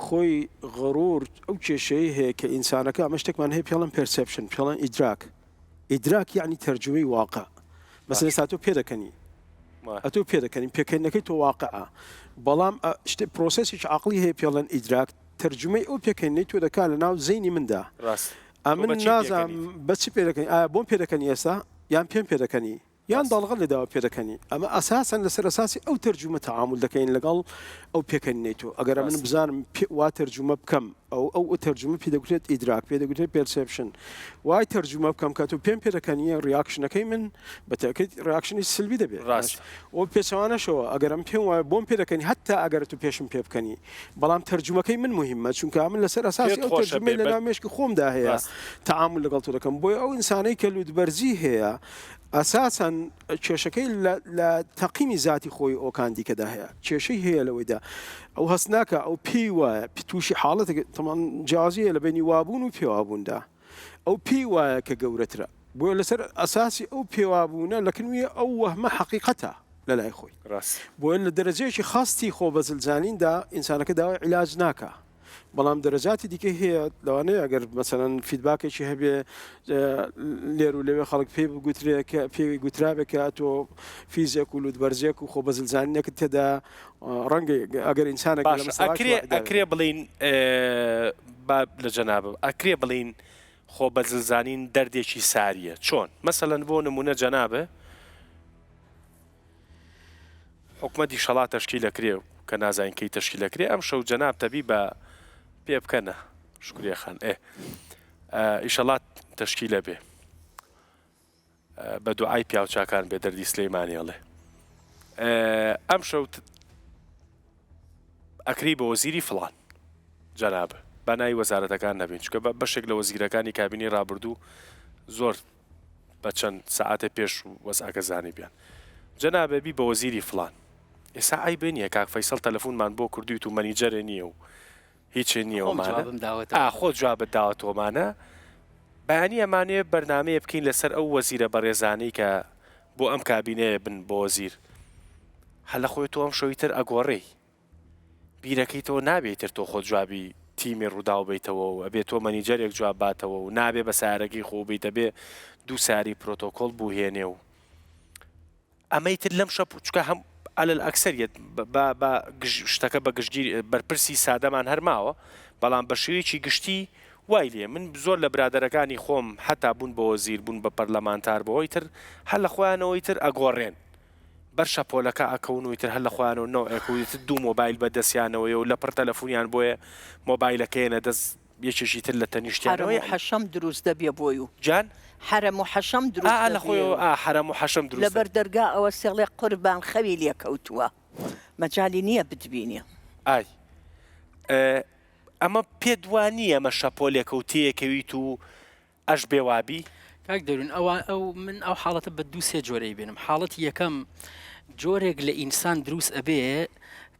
خۆی غڕور ئەو کێشەی هەیە کە ئینسانەکە ئەمە شتێکمان هەیە پێڵەن پرسپشن پێڵەن ئیدراک یعنی تەرجمەی واقع مەسەلەن ئێستا تۆ پێدەکەنی ئەتۆ پێدەکەنی پێکەنەکەی تۆ واقعە بەڵام شتێ پرۆسێسێکی عەقڵی هەیە پێڵەن ئیدراک تەرجمەی ئەو پێکەنەی تۆ دەکات لە ناو زەینی مندا من نازانم بەچی پێدەکەنی ئایا بۆم پێدەکەنی ئێستا یان پێم پێدەکەنی یان داڵغە لەداوە پێدەکەنی ئەمە ئەساسەن لەسەر ئەساسی ئەو تەرجمە تەعامل دەکەین لەگەڵ ئەو پێکەنینەی تۆ ئەگەر من بزانم وا تەرجمە بکەم ئەو تەرجمە پێ دەگوترێت ئیدراک پێ دەگوترێت پێرسپشن وای تەرجمە بکەم کە تۆ پێم پێدەکەنیە ڕیاکشنەکەی من بەتاکید ڕیاکشنی سلبی دەبێت ئەو پێچەوانەشەوە ئەگەرم پێم وایە بۆم پێدەکەنی هەتا ئەگەر تو پێشم پێ بکەنی بەڵام تەرجمەکەی من مهمە چونکە من لەسەر ئەساسی ئەو تەرجمەی لە ناو مێشکی خۆمدا هەیە تەعامل لەگەڵ تۆ دەکەم بۆیە ئەو ئینسانەی کە لوودبەرزی هەیە ئەساسەن کێشەکەی لە تەقیمی ذاتی خۆی ئەوکان دیکەدا هەیە کێشەی هەیە لەوەیدا ئەو هەست ناکە ئەو پێی وایە تووشی حاڵەتێک تەمان جیازیە لە بینی وابوون و پێوابووندا ئەو پێی وایە کە گەورەترە بۆ لەسەر ئەساسی ئەو پێوابوونە لەکنوێ ئەو وەهمە حەقیقەتە لە لای خۆی بۆ لە دەرەجەیەکی خاستی خۆ بەزلزانیندا ئینسانەکە داوای عیلاج ناکە بەڵام دەرەجاتی دیکە هەیە لەوانەیە ئەگەر مەسەرەن فیدباکێکی هەبێ لێر و لەوێ خەڵک پێی بگوترێکە پێی گوترابێکە تۆ فیزیک و لودبەرزێک و خۆ بەزلزانینێکت تێدا ڕەنگە ئەگەر ئینسانێک ئەکرێ بڵین لە جەنابە ئەکرێ بڵین خۆ بەزلزانین دەردێکی ساریە چۆن مەسەلەن بۆ نمونە جەنابە حکومەتی شەڵا تەشکیلەکرێ و کە نازانین کەی تەشکیلەکرێ ئەم شەو جەناب تەبی بە پێ بکەنە شکریە خان ئیشەڵات تەشکیلە بێ بە دوعای پیاوچاکان بێ دەردی سلەیمانیەڵێ ئەم شەو ئەکری بە وەزیری فڵان جەنابە بەنای وەزارەتەکان نەبین چکە بەشێک لە وەزیرەکانی کابینی ڕابردوو زۆر بە چەند سەعاتە پێش وەزعەکە زانی بیان جەنابێبی بە وەزیری فڵان ئێستا ئای بێنیە کاک فەیسەڵ تەلەفۆنمان بۆ کردویت و مەنیجەرە نییە و هیچ نییەوەمانە خۆ جوابت داوەتەوەمانە بەیانی ئەمانێ بەرنامەیە بکەین لەسەر ئەو وەزیرە بەڕێزانەی کە بۆ ئەم کابینەیە بن بۆ وەزیر هەل لە خۆی تۆ ئەم شەویتر ئەگۆڕێی بیرەکەیتەوە نابێتتر تۆ خۆ جوابی تیمی ڕوودا بیتەوە و ئەبێت تۆ مەنیجەرێک جواب باتەوە و نابێ بە سارەکەی خۆ بیتە بێ دوو ساری پرۆتۆکۆل بوهێنێ و ئەمەیتر لەم شەپ چکە هەم على الأكثرية شتەکە بە گشتگیر بەرپرسی سادەمان هەرماوە بەڵام بە شێوەیەکی گشتی وای لێ من زۆر لە برادەرەکانی خۆم حتا بوون بە وەزیر بوون بە پەرلەمانتار بەوەی تر هەر لە خۆیانەوەی تر ئەگۆڕێن بەر شەپۆلەکە ئەکەونەوەی تر هەر لە خۆیانەوە نەوەکەوت دوو مۆبایل بە دەستیانەوەی و لە پڕ تەلەفۆنیان بۆیە مۆبایلەکەیەنە دەست یەکێکی تر لە تەنیشتیانەوەی حەشەم دروست دەبێ بۆی و جان حرم و حەشەم دروست لە خۆی حرم و حەشەم دروست لەبەر دەرگا ئەوە سێڵێ قوربان خەوی لێکەوتووە مەجالی نییە بتبینێ ئای ئەمە پێدوانیە ئەمە شەپۆلێکەوتەیەکەویت و ئەش بێوابی کاک دەرون ئەو من ئەو حاڵەتە بە دوو سێ جۆرەی بێنم حاڵەتی یەکەم جۆرێک لە ئینسان دروست ئەبێ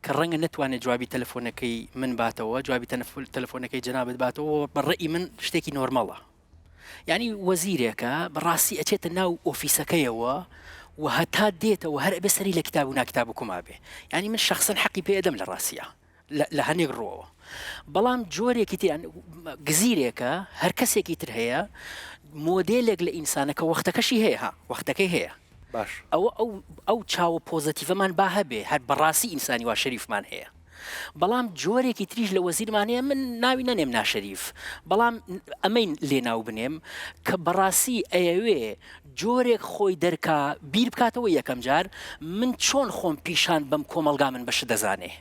کە ڕەنگە نتوانێت جوابی تەلەفۆنەکەی من باتەوە جوابی تەلەفۆنەکەی جەنابەت باتەوە بەڕێی من شتێکی نۆرمەڵە یعنی وەزیرێکە بەڕاستی ئەچێتە ناو ئۆفیسەکەیەوە و هەتا دێتەوە هەر ئەبێ سەری لە کتاب و ناکتاب و کوما بێ ینی من شخصن حەقی پێ ئەدەم لە ڕاستیە لە هەنێک ڕۆوە بەڵام جۆرێکی تر گزیرێکە هەر کەسێکی تر هەیە مۆدێلێک لە ئینسانەکە وەختەکەشی هەیە وەختەکەی هەیە باش ئەو چاوە پۆزتیڤەمان با هەبێ هەر بەڕاستی ئینسانی وا شەریفمان هەیە بەڵام جۆرێکی تریش لە وەزیرمانەیە من ناوی نەنێم ناشەریف بەڵام ئەمەین لێ ناو بنێم کە بەڕاستی ئەیەوێ جۆرێک خۆی دەرکا بیر بکاتەوە یەکەم جار من چۆن خۆم پیشان بەم کۆمەلگا من بەش دەزانێ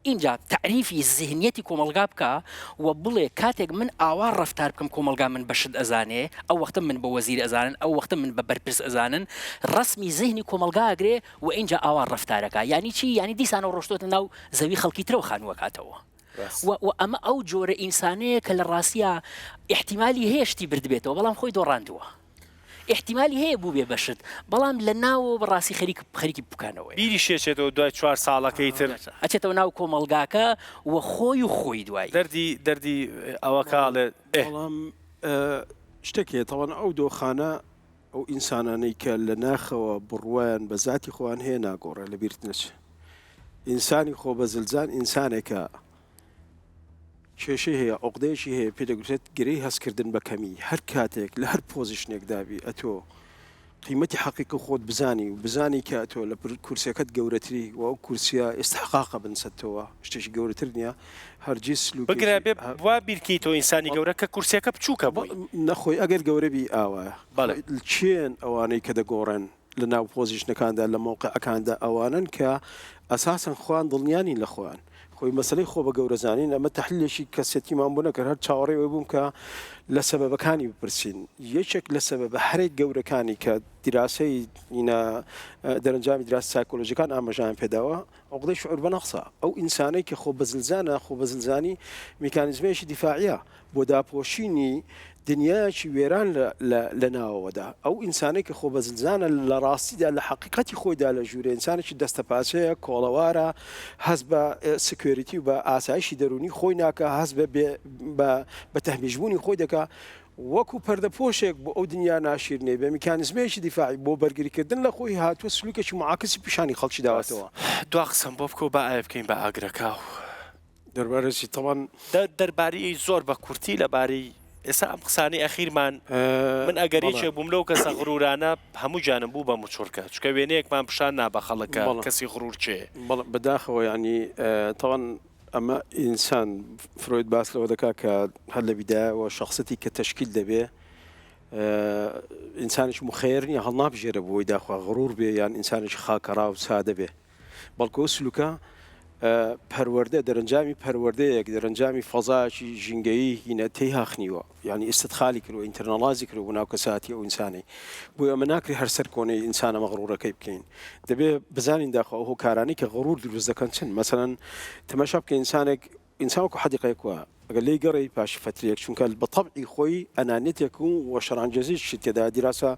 اینجا تعریفی ذهنیەتی کۆمەلگا بکە و بڵێ کاتێک من ئاوا ڕەفتار بکەم کۆمەلگا من بەشت ئەزانێ ئەو وەختە من بە وەزیر ئەزانن ئەو وەختە من بە بەرپرس ئەزانن ڕسمی ذهنی کۆمەلگا ئەگرێ و اینجا ئاوا ڕەفتارەکە یعنی چی یعنی دیسانەوە ڕۆشتۆتە ناو زەوی خەڵکی ترەوە خانووەکاتەوە و ئەمە ئەو جۆرە ئینسانەیە کە لە ڕاستیە احتیمالی هێشتی بردبێتەوە بەڵام خۆی دۆڕاندووە احتیمالی هەیە بوو بێ بەشت بەڵام لە ناوە بەڕاستی خەریکی بکانەوەی بیری شێچێتەوە دوای 4 ساڵەکەی تر ئەچێتەوە ناو کۆمەلگاکە و خۆی دوای دەردی ئەوە کاڵێ بەڵام شتێکێ تەوان ئەو دۆخانە ئەو ئینسانانەی کە لە ناخەوە بڕوایان بە ذاتی خۆیان هەیە ناگۆڕێ لە بیرت نەچێ ئینسانی خۆ بە زلزان ئینسانێکە کێشەی هەیە عقدەیەکی هەیە پێدەگوترێت گرەی هەستکردن بە کەمی هەر کاتێک لە هەر پۆزیشنێک دابی ئەتۆ قیمەتی حەقیقی خۆت بزانی و بزانی کە ئەتۆ لە کورسەکەت گەورەتری و ئەو کورسیە ئێستحقاقە بنسەتەوە شتێکی گەورەتر نییە هەرگیز بگرە بێ وا بیرکەیتەوە ئینسانی گەورە کە کورسەکە بچووکە بووی نەخۆی ئەگەر گەورەبی ئاوایە چێن ئەوانەی کە دەگۆڕن لە ناو پۆزیشنەکاندا لە مۆقعەکاندا ئەوانن کە ئەساسن خۆیان دڵنیانی لە خۆیان خۆی مەسلەی خۆ بە گەورەزانین ئەمە تەحلیلێکی کەسێتیمان بوو نەکرد هەر چاوەڕێوە بووم کە لە سەبەبەکانی بپرسین یەکێک لە سەبەبە هەرێک گەورەکانی کە دیراسی دەرەنجامی دراسی سایکۆلۆژیەکان ئاماژیان پێداوە عقدەی شعور بەنەقسە ئەو ئینسانەی کە خۆ بەزلزانە خۆ بەزلزانی میکانیزمێکی دیفاعیە بۆ داپۆشینی دنیایکی وێران لە ناوەوەدا ئەو ئینسانێک کە خۆ بە زلزانە لە ڕاستیدا لە حقیقەتی خۆیدا لە ژوورە ئینسانێکی دەستەپاسەیە کۆڵەوارە هەز بە سکوێریتی و بە ئاسایشی دەرونی خۆی ناکە هەز بە تەهمیشبوونی خۆی دەکا وەکو پەردەپۆشێک بۆ ئەو دنیا ناشیرنێ بە میکانیزمێکی دیفاعی بۆ بەرگریکردن لە خۆی هاتووە سلوکێکی معاکسی پیشانی خەڵکی داوەتەوە. دو قسم بۆ بکە و بە ئایا بکەین بە ئاگرەکە و دەربارەی تەوان دەربارەی زۆر بە کورتی لەبارەی ئێستا ئەم قسانەی ئەخیرمان من ئەگەریچێ بووم لەو کەسە غرورانە هەموو جانم بوو بە موچۆرکە چکە وێنەیەکمان پیشان نابە خەڵکە کەسی غرور چێ بەداخەوە ینی تەوان ئەمە ئینسان فرۆید باس لەوە دەکا کە هەر لە بیدایەوە شخصەتی کە تەشکیل دەبێ ئینسانێکی مخێر نیە هەڵ نابژێرە بۆی داخوا غرور بێ یان ئینسانێکی خاکەڕا و سادە بێ بەڵکو سلوکە پەروەردە دەرەنجامی پەروەردەیەک دەرەنجامی فەزایکی ژینگەیی هینە تێی هاخنیوە ینی ئستدخالی کردووە ئینتەرنەڵازی کردو بۆ ناو کەساتی ئەو ئینسانی بۆ ئەمە ناکری هەرسەر کۆنەی ئینسانە مەغڕورەکەی بکەین دەبێ بزانین داخوا ئەو هۆکارانی کە غرور دروست دەکەن چن مەسەڵەن تەماشا بکە ئینسانێک حەدیقەیەکوە ئەگەر لێی گەڕی پاشی فترێک چونکە بە تەبعی خۆی ئەنانێتێک و شەڕانگەزیی تێدا دیراسە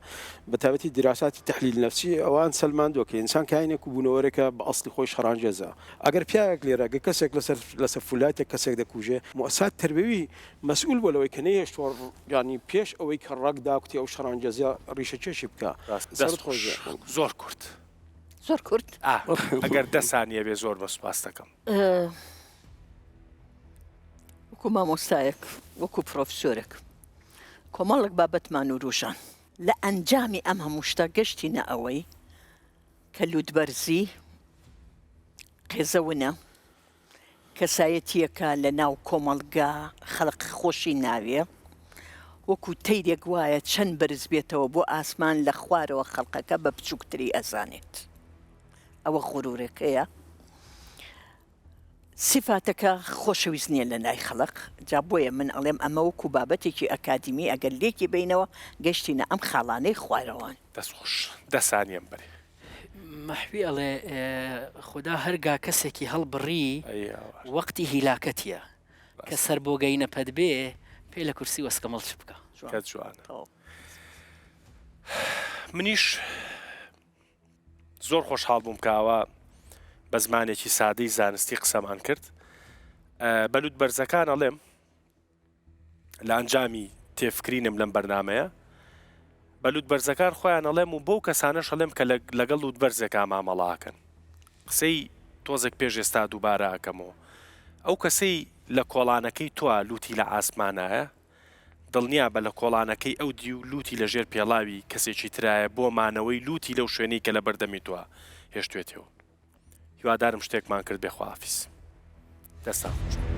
بەتابەتی دیراساتی تەحلیل نەفسی ئەوان سەلماندووە کە ئینسان کاینێک و بوونەوەرەکە بە ئەسڵی خۆی شەڕانگەزە ئەگەر پیاوێک لێرە کەسێک لەسەر فولاتێک کەسێک دەکوژێ مؤسسات تربەوی مەسئول بۆ لەوەی کە نەیەشتوە ینی پێش ئەوەی کە ڕەگدا کوتی ئەو شەڕانگەزیە ڕیشەکێشی بکە زۆر کورت زۆر کورت ئەگەر 10 سانیە بێ زۆر بە سوپاس دەکەم وەکو مامۆستایەک وەکو پرۆفسۆرێک کۆمەڵێک بابەتمان و ڕوژان لە ئەنجامی ئەم هەموو شتە گەشتینە ئەوەی کە لوودبەرزی قێزەونە کەسایەتیەکە لە ناو کۆمەڵگا خەڵق خۆشی ناوێ وەکو تەیرێک وایە چەند بەرز بێتەوە بۆ ئاسمان لە خوارەوە خەڵقەکە بە بچووکتری ئەزانێت ئەوە غرورێکەیە سیفاتەکە خۆشەویست نییە لە لای خەڵق جا بۆیە من ئەڵێم ئەمە وەکو بابەتێکی ئەکادمی ئەگەر لێکی بینەوە گەشتینە ئەم خاڵانەی خوارەوەن دەستخۆش 10 سانیەم بەرێ مەحوی ئەڵێ خدا هەرگا کەسێکی هەڵبڕی وەقتی هیلاکەتیە کە سەر بۆ گەینە پەت بێ پێ لە کورسی وەسکەمەڵ چ بکە کە جوانە منیش زۆر خۆشحاڵ بووم کاوە بە زمانێکی سادەی زانستی قسەمان کرد بەلوود بەرزەکان ئەڵێم لە ئەنجامی تێفکرینم لەم بەرنامەیە بەلوود بەرزەکان خۆیان ئەڵێم و بەو کەسانەش ئەڵێم کە لەگەڵ لوود بەرزێکا مامەڵاکەن قسەی تۆزێک پێش ئێستا دووبارە ئەکەمەوە ئەو کەسەی لە کۆڵانەکەی تۆ لوتی لە ئاسمانایە دڵنیا بە لە کۆڵانەکەی ئەو دی و لوتی لە ژێر پێڵاوی کەسێکی ترایە بۆ مانەوەی لوتی لەو شوێنەی کە لە بەردەمی تووە هێشتوێتەوە هیوادارم شتێکمان کرد بێ خوافیز دەستا خۆش